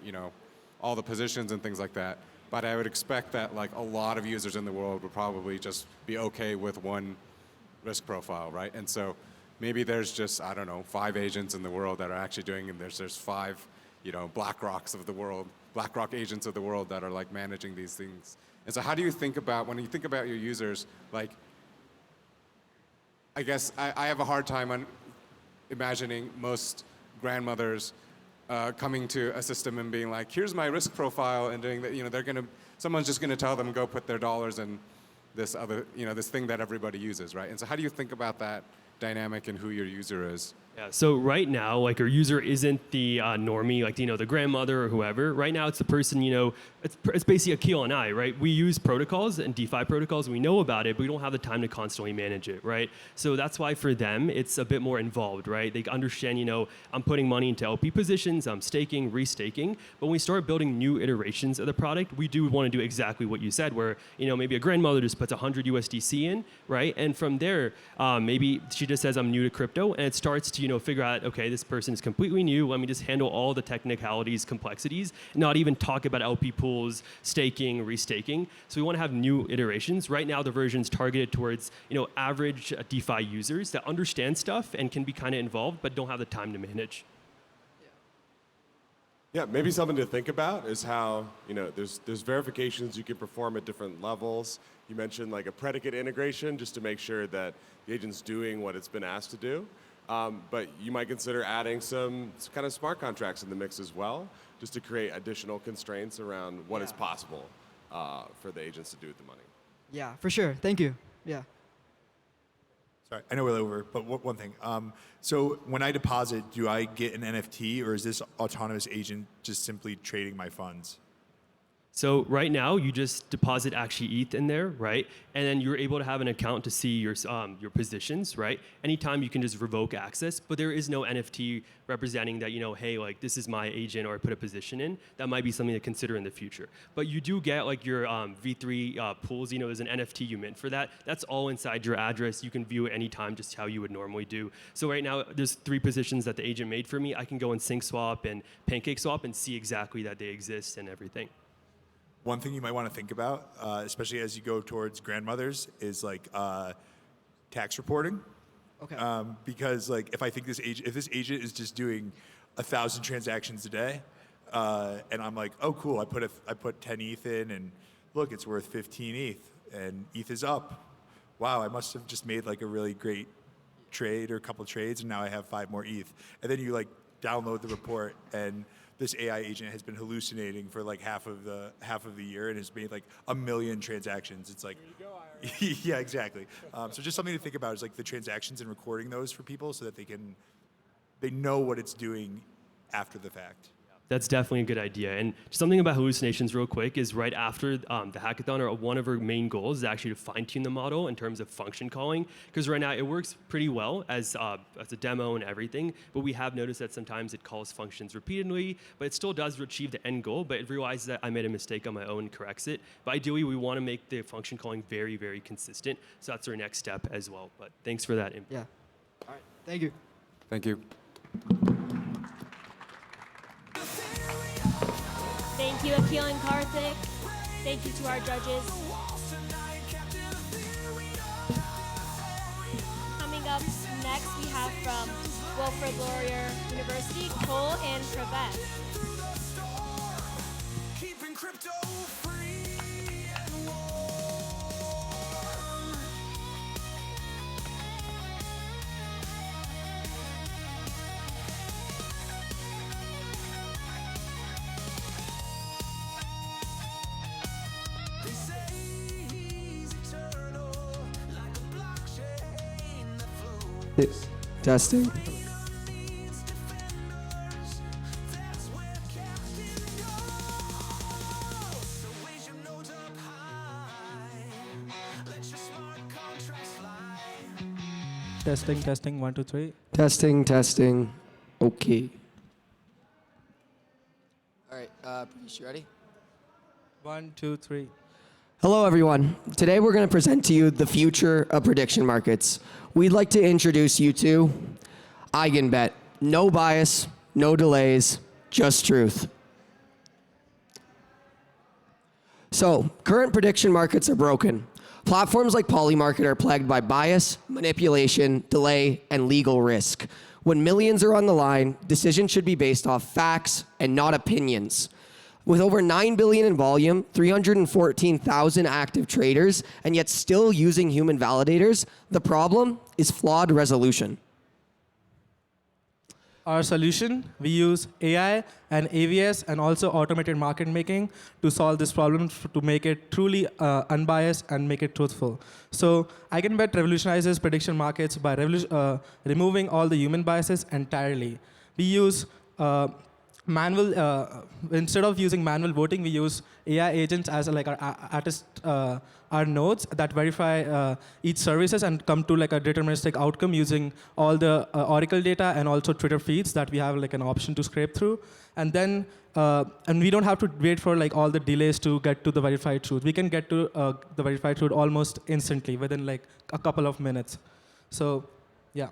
all the positions and things like that. But I would expect that like a lot of users in the world would probably just be okay with one risk profile, right? And so maybe there's just, I don't know, 5 agents in the world that are actually doing, and there's 5, BlackRock agents of the world that are like managing these things. And so how do you think about, when you think about your users, like, I guess I have a hard time imagining most grandmothers coming to a system and being like, here's my risk profile, and doing that, someone's just gonna tell them go put their dollars in this other, this thing that everybody uses, right? And so how do you think about that dynamic and who your user is? Yeah, so right now, like our user isn't the normie, like, the grandmother or whoever. Right now, it's the person, it's basically Akil and I, right? We use protocols and DeFi protocols, and we know about it, but we don't have the time to constantly manage it, right? So that's why for them, it's a bit more involved, right? They understand, I'm putting money into LP positions, I'm staking, restaking. But when we start building new iterations of the product, we do want to do exactly what you said, where, maybe a grandmother just puts 100 USDC in, right? And from there, maybe she just says, I'm new to crypto, and it starts to, figure out, okay, this person is completely new. Let me just handle all the technicalities, complexities, not even talk about LP pools, staking, restaking. So we want to have new iterations. Right now, the version's targeted towards, average DeFi users that understand stuff and can be kind of involved, but don't have the time to manage. Yeah, maybe something to think about is how, there's verifications you can perform at different levels. You mentioned like a predicate integration just to make sure that the agent's doing what it's been asked to do. But you might consider adding some kind of smart contracts in the mix as well, just to create additional constraints around what is possible for the agents to do with the money. Yeah, for sure. Thank you. Yeah. Sorry, I know we're over, but one thing. So when I deposit, do I get an NFT, or is this autonomous agent just simply trading my funds? So right now, you just deposit actually ETH in there, right? And then you're able to have an account to see your positions, right? Anytime you can just revoke access, but there is no NFT representing that, hey, like this is my agent, or I put a position in. That might be something to consider in the future. But you do get like your V3 pools, there's an NFT you mint for that. That's all inside your address. You can view it anytime, just how you would normally do. So right now, there's 3 positions that the agent made for me. I can go and SyncSwap and PancakeSwap and see exactly that they exist and everything. One thing you might want to think about, especially as you go towards grandmothers, is like tax reporting. Okay. Because like if this agent is just doing 1,000 transactions a day, and I'm like, oh cool, I put 10 ETH in, and look, it's worth 15 ETH, and ETH is up. Wow, I must have just made like a really great trade or a couple trades, and now I have 5 more ETH. And then you like download the report, and this AI agent has been hallucinating for like half of the year and has made like 1 million transactions. It's like, yeah, exactly. So just something to think about is like the transactions and recording those for people so that they know what it's doing after the fact. That's definitely a good idea. And just something about hallucinations real quick is right after the hackathon, or one of our main goals is actually to fine tune the model in terms of function calling. Because right now it works pretty well as a demo and everything, but we have noticed that sometimes it calls functions repeatedly, but it still does achieve the end goal, but it realizes that I made a mistake on my own and corrects it. But ideally, we want to make the function calling very, very consistent. So that's our next step as well. But thanks for that input. Yeah. All right. Thank you. Thank you. Thank you, Akil and Karthik. Thank you to our judges. Coming up next, we have from Wilfrid Laurier University, Cole and Pravesh. Testing. Testing, testing, 1, 2, 3. Testing, testing. Okay. All right, Pratish, you ready? 1, 2, 3. Hello, everyone. Today we're going to present to you the future of prediction markets. We'd like to introduce you to EigenBet. No bias, no delays, just truth. So, current prediction markets are broken. Platforms like Polymarket are plagued by bias, manipulation, delay, and legal risk. When millions are on the line, decisions should be based off facts and not opinions. With over 9 billion in volume, 314,000 active traders, and yet still using human validators, the problem is flawed resolution. Our solution, we use AI and AVS and also automated market making to solve this problem to make it truly unbiased and make it truthful. So EigenBet revolutionizes prediction markets by removing all the human biases entirely. We use instead of using manual voting, we use AI agents as like our nodes that verify each services and come to like a deterministic outcome using all the Oracle data and also Twitter feeds that we have like an option to scrape through. And then and we don't have to wait for like all the delays to get to the verified truth. We can get to the verified truth almost instantly within like a couple of minutes. So yeah.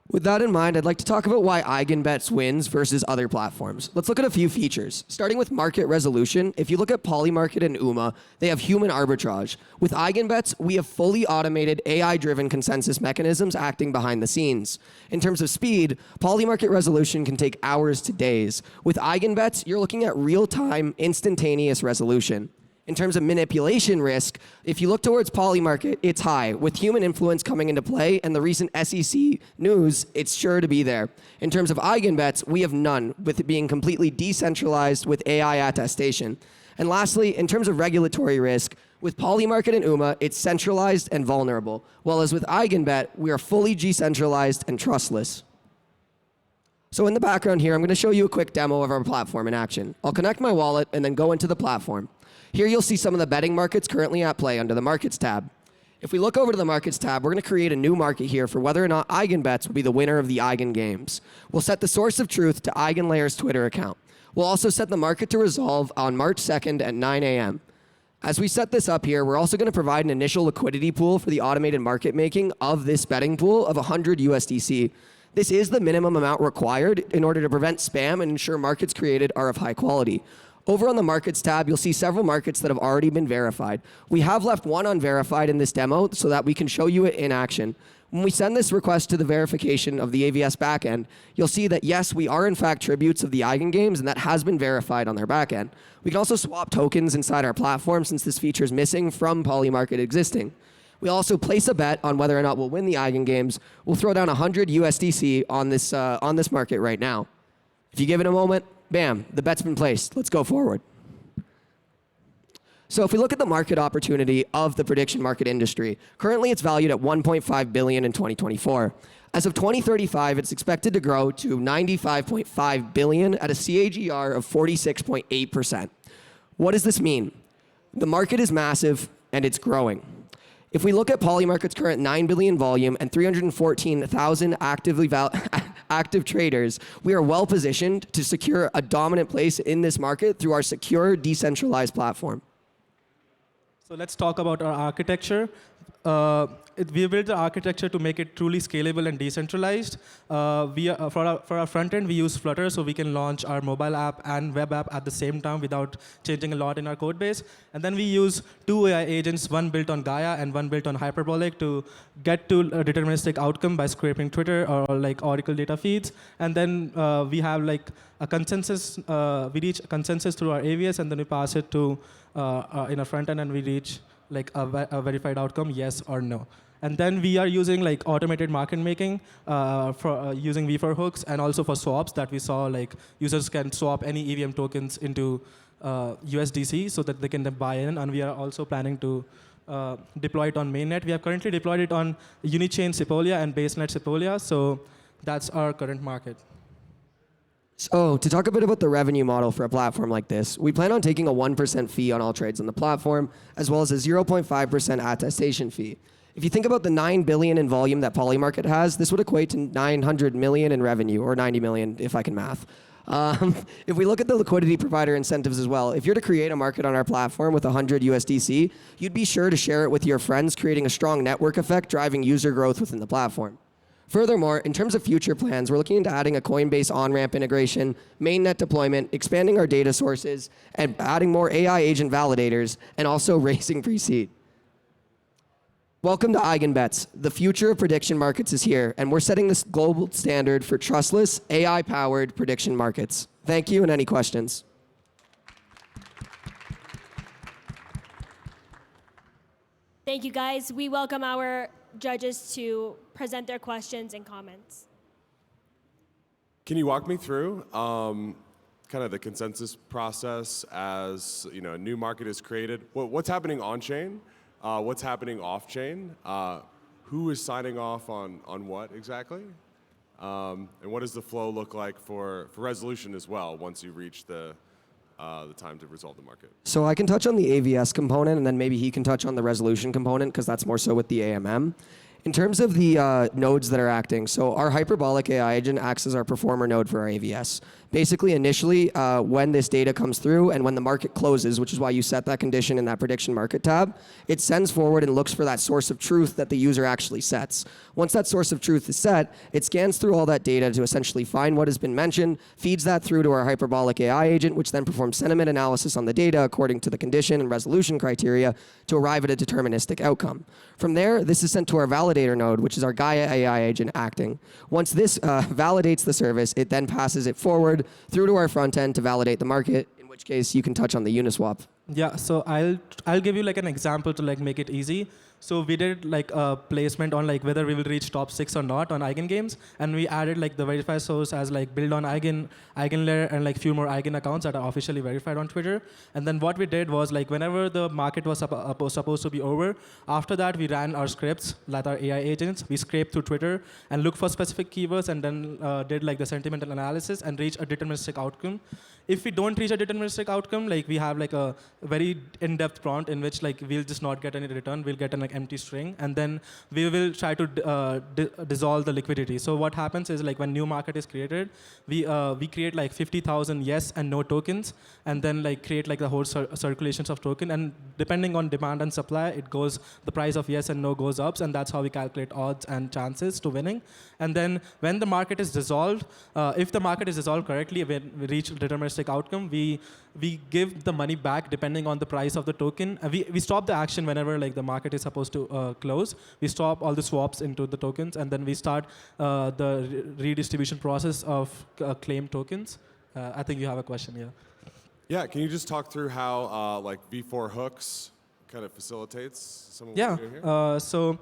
With that in mind, I'd like to talk about why EigenBets wins versus other platforms. Let's look at a few features. Starting with market resolution, if you look at Polymarket and UMA, they have human arbitrage. With EigenBets, we have fully automated AI-driven consensus mechanisms acting behind the scenes. In terms of speed, Polymarket resolution can take hours to days. With EigenBets, you're looking at real-time, instantaneous resolution. In terms of manipulation risk, if you look towards Polymarket, it's high. With human influence coming into play and the recent SEC news, it's sure to be there. In terms of EigenBets, we have none, with it being completely decentralized with AI attestation. And lastly, in terms of regulatory risk, with Polymarket and UMA, it's centralized and vulnerable. Whereas with EigenBet, we are fully decentralized and trustless. So in the background here, I'm going to show you a quick demo of our platform in action. I'll connect my wallet and then go into the platform. Here you'll see some of the betting markets currently at play under the Markets tab. If we look over to the Markets tab, we're going to create a new market here for whether or not EigenBets will be the winner of the Eigen Games. We'll set the source of truth to EigenLayer's Twitter account. We'll also set the market to resolve on March 2nd at 9 a.m. As we set this up here, we're also going to provide an initial liquidity pool for the automated market making of this betting pool of 100 USDC. This is the minimum amount required in order to prevent spam and ensure markets created are of high quality. Over on the Markets tab, you'll see several markets that have already been verified. We have left one unverified in this demo so that we can show you it in action. When we send this request to the verification of the AVS backend, you'll see that yes, we are in fact tributes of the Eigen Games, and that has been verified on their backend. We can also swap tokens inside our platform since this feature is missing from Polymarket existing. We also place a bet on whether or not we'll win the Eigen Games. We'll throw down 100 USDC on this market right now. If you give it a moment, bam, the bet's been placed. Let's go forward. So if we look at the market opportunity of the prediction market industry, currently it's valued at 1.5 billion in 2024. As of 2035, it's expected to grow to 95.5 billion at a CAGR of 46.8%. What does this mean? The market is massive and it's growing. If we look at Polymarket's current 9 billion volume and 314,000 active traders, we are well positioned to secure a dominant place in this market through our secure, decentralized platform. So let's talk about our architecture. We built the architecture to make it truly scalable and decentralized. For our front end, we use Flutter so we can launch our mobile app and web app at the same time without changing a lot in our code base. And then we use two AI agents, one built on Gaia and one built on Hyperbolic to get to a deterministic outcome by scraping Twitter or like Oracle data feeds. And then we have like a consensus. We reach a consensus through our AVS and then we pass it to in our front end and we reach like a verified outcome, yes or no. And then we are using like automated market making for using V4 hooks and also for swaps that we saw like users can swap any EVM tokens into USDC so that they can then buy in. And we are also planning to deploy it on mainnet. We have currently deployed it on Unichain Sepolia and Basenet Sepolia. So that's our current market. So to talk a bit about the revenue model for a platform like this, we plan on taking a 1% fee on all trades on the platform, as well as a 0.5% attestation fee. If you think about the 9 billion in volume that Polymarket has, this would equate to 900 million in revenue, or 90 million if I can math. If we look at the liquidity provider incentives as well, if you're to create a market on our platform with 100 USDC, you'd be sure to share it with your friends, creating a strong network effect, driving user growth within the platform. Furthermore, in terms of future plans, we're looking into adding a Coinbase on-ramp integration, mainnet deployment, expanding our data sources, and adding more AI agent validators, and also raising pre-seed. Welcome to EigenBets. The future of prediction markets is here, and we're setting this global standard for trustless, AI-powered prediction markets. Thank you, and any questions? Thank you, guys. We welcome our judges to present their questions and comments. Can you walk me through kind of the consensus process as a new market is created? What's happening on chain? What's happening off chain? Who is signing off on what exactly? And what does the flow look like for resolution as well once you reach the time to resolve the market? So I can touch on the AVS component, and then maybe he can touch on the resolution component, because that's more so with the AMM. In terms of the nodes that are acting, so our hyperbolic AI agent acts as our performer node for our AVS. Basically, initially, when this data comes through and when the market closes, which is why you set that condition in that prediction market tab, it sends forward and looks for that source of truth that the user actually sets. Once that source of truth is set, it scans through all that data to essentially find what has been mentioned, feeds that through to our hyperbolic AI agent, which then performs sentiment analysis on the data according to the condition and resolution criteria to arrive at a deterministic outcome. From there, this is sent to our validator node, which is our Gaia AI agent acting. Once this validates the service, it then passes it forward through to our front end to validate the market, in which case you can touch on the Uniswap. Yeah, so I'll give you like an example to like make it easy. So we did like a placement on like whether we will reach top 6 or not on Eigen Games, and we added like the verify source as like build on EigenLayer and like few more Eigen accounts that are officially verified on Twitter. And then what we did was like whenever the market was supposed to be over, after that we ran our scripts that are AI agents. We scraped through Twitter and looked for specific keywords, and then did like the sentimental analysis and reach a deterministic outcome. If we don't reach a deterministic outcome, like we have like a very in-depth prompt in which like we'll just not get any return, we'll get an like empty string, and then we will try to dissolve the liquidity. So what happens is like when new market is created, we create like 50,000 yes and no tokens, and then like create like the whole circulations of token, and depending on demand and supply, the price of yes and no goes up, and that's how we calculate odds and chances to winning. And then when the market is dissolved, if the market is dissolved correctly, when we reach deterministic outcome, we give the money back depending on the price of the token. We stop the action whenever like the market is supposed to close. We stop all the swaps into the tokens, and then we start the redistribution process of claimed tokens. I think you have a question here. Yeah, can you just talk through how like V4 hooks kind of facilitates some of what you're doing here? So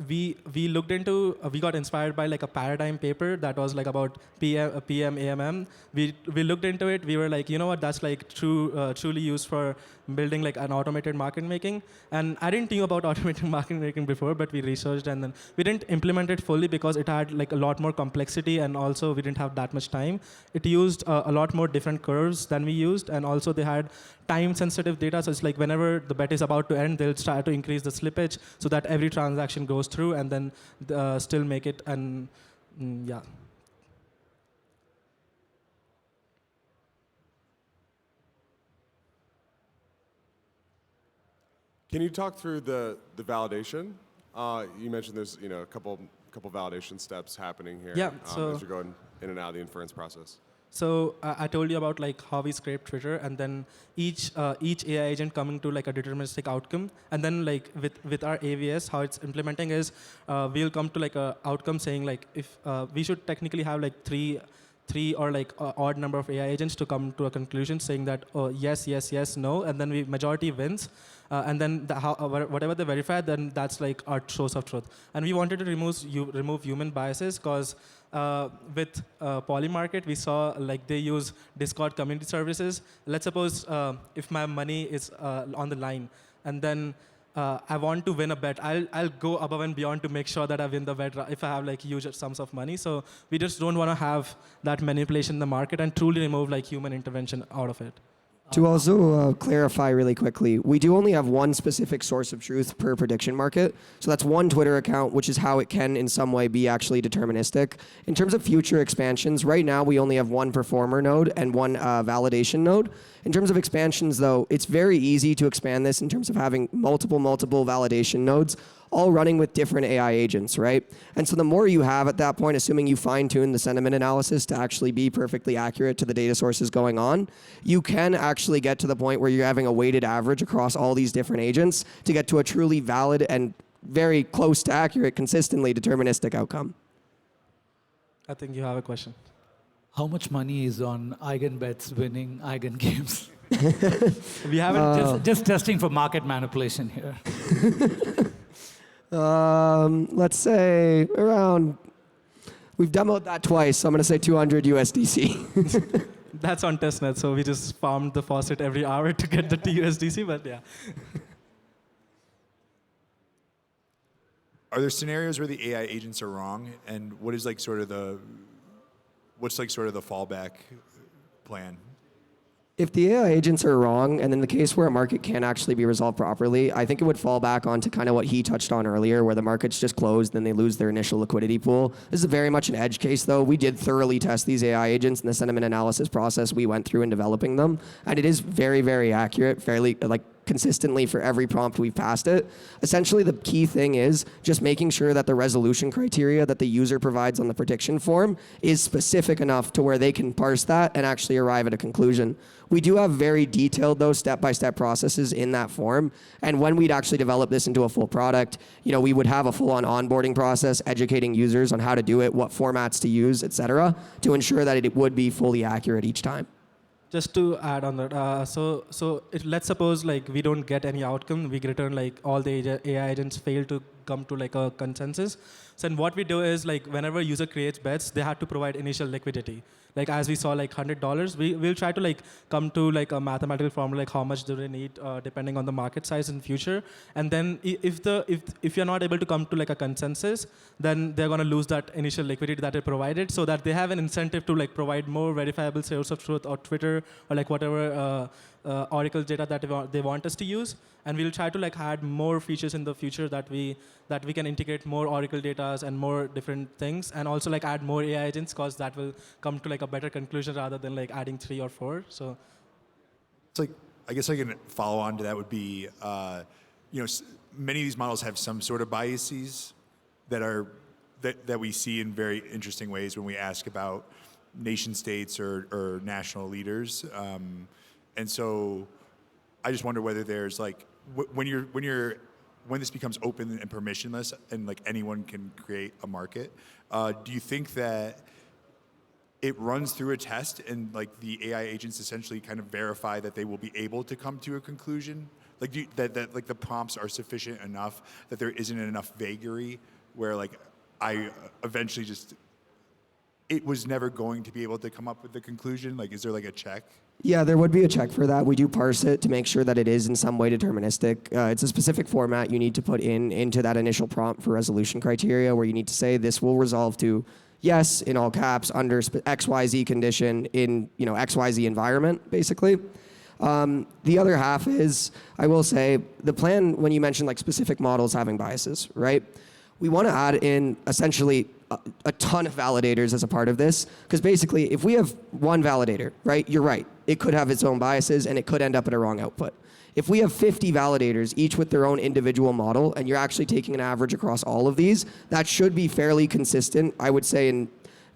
we looked into, we got inspired by like a paradigm paper that was like about PM AMM. We looked into it. We were like, you know what, that's like truly used for building like an automated market making. And I didn't know about automated market making before, but we researched, and then we didn't implement it fully because it had like a lot more complexity, and also we didn't have that much time. It used a lot more different curves than we used, and also they had time-sensitive data. So it's like whenever the bet is about to end, they'll try to increase the slippage so that every transaction goes through, and then still make it. And yeah. Can you talk through the validation? You mentioned there's a couple validation steps happening here. Yeah. As you're going in and out of the inference process. So I told you about like how we scrape Twitter, and then each AI agent coming to like a deterministic outcome, and then like with our AVS, how it's implementing is we'll come to like a outcome saying like if we should technically have like three or like odd number of AI agents to come to a conclusion saying that yes, yes, yes, no, and then majority wins. And then whatever they verify, then that's like our source of truth. And we wanted to remove human biases because with Polymarket, we saw like they use Discord community services. Let's suppose if my money is on the line, and then I want to win a bet. I'll go above and beyond to make sure that I win the bet if I have like huge sums of money. So we just don't want to have that manipulation in the market and truly remove like human intervention out of it. To also clarify really quickly, we do only have one specific source of truth per prediction market. So that's one Twitter account, which is how it can in some way be actually deterministic. In terms of future expansions, right now we only have one performer node and one validation node. In terms of expansions, though, it's very easy to expand this in terms of having multiple validation nodes, all running with different AI agents, right? And so the more you have at that point, assuming you fine-tune the sentiment analysis to actually be perfectly accurate to the data sources going on, you can actually get to the point where you're having a weighted average across all these different agents to get to a truly valid and very close to accurate, consistently deterministic outcome. I think you have a question. How much money is on EigenBets winning Eigen Games? We haven't just testing for market manipulation here. Let's say around, we've demoed that twice, so I'm going to say 200 USDC. That's on testnet, so we just farmed the faucet every hour to get the USDC, but yeah. Are there scenarios where the AI agents are wrong, and what is like sort of the fallback plan? If the AI agents are wrong, and in the case where a market can actually be resolved properly, I think it would fall back onto kind of what he touched on earlier, where the market's just closed and they lose their initial liquidity pool. This is very much an edge case, though. We did thoroughly test these AI agents in the sentiment analysis process we went through in developing them, and it is very, very accurate, fairly consistently for every prompt we've passed it. Essentially, the key thing is just making sure that the resolution criteria that the user provides on the prediction form is specific enough to where they can parse that and actually arrive at a conclusion. We do have very detailed, though, step-by-step processes in that form. And when we'd actually develop this into a full product, we would have a full-on onboarding process, educating users on how to do it, what formats to use, et cetera, to ensure that it would be fully accurate each time. Just to add on that, let's suppose like we don't get any outcome, we return like all the AI agents fail to come to like a consensus. So then what we do is like whenever a user creates bets, they have to provide initial liquidity. Like as we saw like $100, we'll try to like come to like a mathematical formula like how much do they need depending on the market size in future. And then if you're not able to come to like a consensus, then they're gonna lose that initial liquidity that they provided, so that they have an incentive to like provide more verifiable source of truth or Twitter or like whatever Oracle data that they want us to use. And we'll try to like add more features in the future that we can integrate more Oracle data and more different things, and also like add more AI agents, because that will come to like a better conclusion rather than like adding 3 or 4. So it's like, I guess I can follow on to that would be, many of these models have some sort of biases that we see in very interesting ways when we ask about nation states or national leaders. And so I just wonder whether there's like, when this becomes open and permissionless and like anyone can create a market, do you think that it runs through a test and like the AI agents essentially kind of verify that they will be able to come to a conclusion? Like that like the prompts are sufficient enough that there isn't enough vagary where like I eventually it was never going to be able to come up with the conclusion? Like, is there like a check? Yeah, there would be a check for that. We do parse it to make sure that it is in some way deterministic. It's a specific format you need to put into that initial prompt for resolution criteria, where you need to say this will resolve to yes in all caps under XYZ condition in XYZ environment, basically. The other half is, I will say, the plan when you mentioned like specific models having biases, right? We want to add in essentially a ton of validators as a part of this, because basically if we have one validator, right, you're right, it could have its own biases and it could end up at a wrong output. If we have 50 validators, each with their own individual model, and you're actually taking an average across all of these, that should be fairly consistent, I would say, in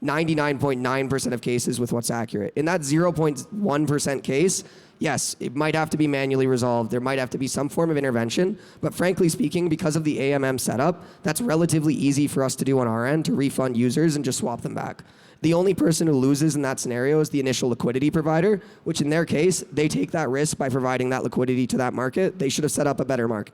99.9% of cases with what's accurate. In that 0.1% case, yes, it might have to be manually resolved. There might have to be some form of intervention. But frankly speaking, because of the AMM setup, that's relatively easy for us to do on our end to refund users and just swap them back. The only person who loses in that scenario is the initial liquidity provider, which in their case, they take that risk by providing that liquidity to that market. They should have set up a better market.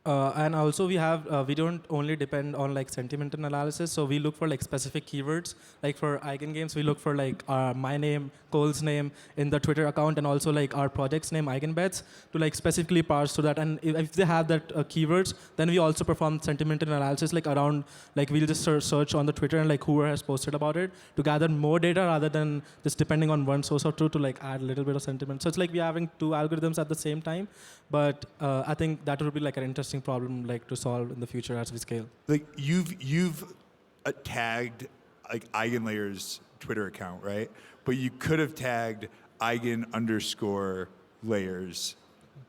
And also we don't only depend on like sentiment analysis. So we look for like specific keywords. Like for Eigen Games, we look for like my name, Cole's name in the Twitter account, and also like our project's name, EigenBets, to like specifically parse to that. And if they have that keywords, then we also perform sentiment analysis like around, like we'll just search on the Twitter and like whoever has posted about it to gather more data rather than just depending on one source of truth to like add a little bit of sentiment. So it's like we're having two algorithms at the same time, but I think that would be like an interesting problem like to solve in the future as we scale. Like you've tagged like EigenLayer's Twitter account, right? But you could have tagged Eigen_Layers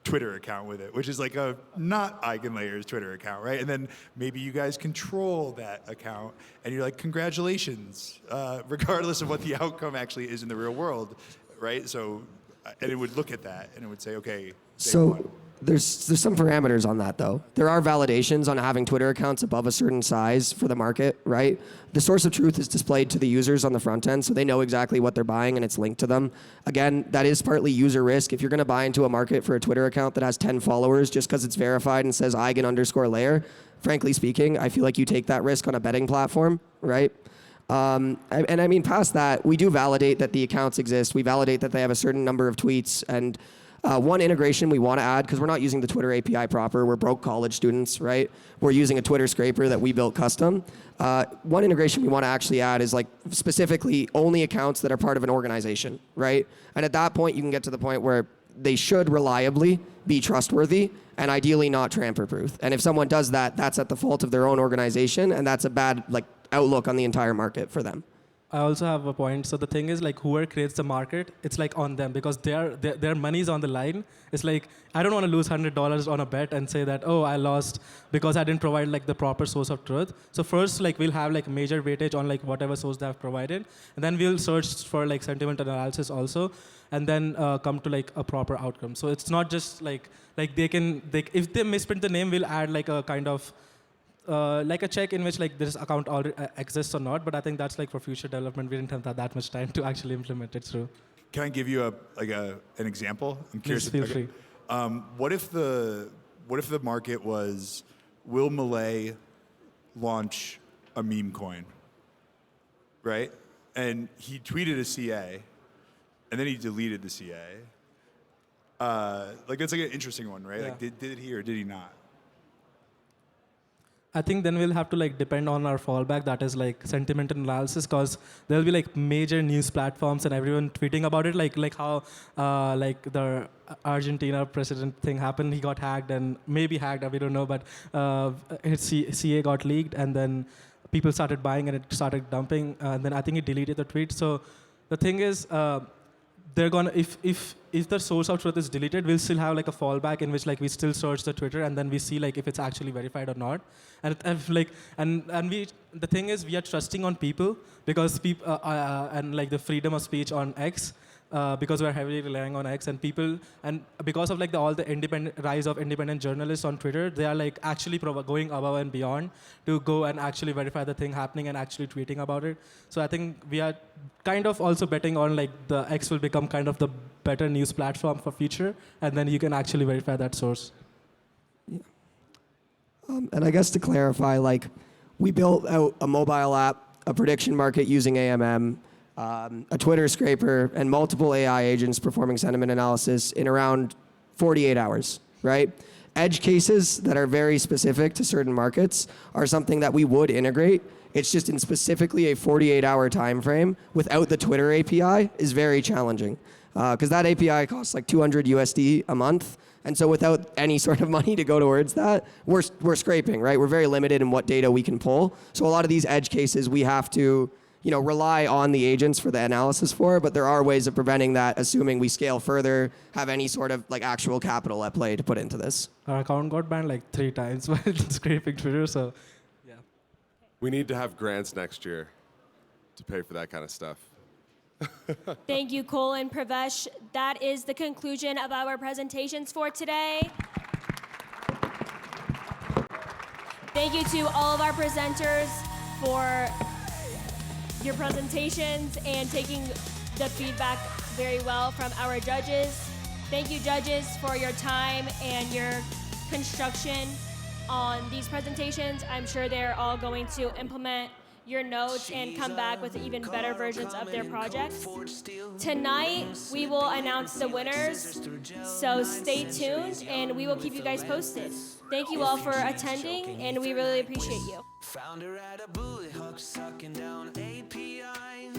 Twitter account with it, which is like a not EigenLayer's Twitter account, right? And then maybe you guys control that account and you're like, congratulations, regardless of what the outcome actually is in the real world, right? So, and it would look at that and it would say, okay, So there's some parameters on that though. There are validations on having Twitter accounts above a certain size for the market, right? The source of truth is displayed to the users on the front end, so they know exactly what they're buying and it's linked to them. Again, that is partly user risk. If you're going to buy into a market for a Twitter account that has 10 followers just because it's verified and says Eigen_Layer, frankly speaking, I feel like you take that risk on a betting platform, right? And I mean, past that, we do validate that the accounts exist. We validate that they have a certain number of tweets. And one integration we want to add, because we're not using the Twitter API proper, we're broke college students, right? We're using a Twitter scraper that we built custom. One integration we want to actually add is like specifically only accounts that are part of an organization, right? And at that point, you can get to the point where they should reliably be trustworthy and ideally not tamper-proof. And if someone does that, that's at the fault of their own organization, and that's a bad like outlook on the entire market for them. I also have a point. So the thing is, like, whoever creates the market, it's like on them because their money's on the line. It's like, I don't want to lose $100 on a bet and say that, oh, I lost because I didn't provide like the proper source of truth. So first, like, we'll have like major weightage on like whatever source they have provided, and then we'll search for like sentiment analysis also, and then come to like a proper outcome. So it's not just like if they misprint the name, we'll add like a kind of like a check in which like this account already exists or not, but I think that's like for future development. We didn't have that much time to actually implement it through. Can I give you an example? I'm curious. Please feel free. What if the market was, will Malay launch a meme coin, right? And he tweeted a CA, and then he deleted the CA. Like that's like an interesting one, right? Yeah. Like did he or did he not? I think then we'll have to like depend on our fallback, that is like sentiment analysis, because there'll be like major news platforms and everyone tweeting about it, like how like the Argentina president thing happened. He got hacked and maybe hacked, we don't know, but his CA got leaked and then people started buying and it started dumping, and then I think he deleted the tweet. So the thing is, they're gonna if the source of truth is deleted, we'll still have like a fallback in which like we still search the Twitter and then we see like if it's actually verified or not. And we the thing is we are trusting on people because people and like the freedom of speech on X. Because we're heavily relying on X and people, and because of like all the rise of independent journalists on Twitter, they are like actually going above and beyond to go and actually verify the thing happening and actually tweeting about it. So I think we are kind of also betting on like the X will become kind of the better news platform for future, and then you can actually verify that source. Yeah. And I guess to clarify, like we built out a mobile app, a prediction market using AMM. A Twitter scraper, and multiple AI agents performing sentiment analysis in around 48 hours, right? Edge cases that are very specific to certain markets are something that we would integrate. It's just in specifically a 48-hour time frame without the Twitter API is very challenging because that API costs like $200 USD a month. And so without any sort of money to go towards that, we're scraping, right? We're very limited in what data we can pull. So a lot of these edge cases we have to rely on the agents for the analysis for, but there are ways of preventing that, assuming we scale further, have any sort of like actual capital at play to put into this. Our account got banned like 3 times while scraping Twitter, so yeah. We need to have grants next year to pay for that kind of stuff. Thank you, Cole and Pravesh. That is the conclusion of our presentations for today. Thank you to all of our presenters for your presentations and taking the feedback very well from our judges. Thank you, judges, for your time and your construction on these presentations. I'm sure they're all going to implement your notes and come back with even better versions of their projects. Tonight, we will announce the winners, so stay tuned and we will keep you guys posted. Thank you all for attending, and we really appreciate you. Found her at a bully hook, sucking down APIs.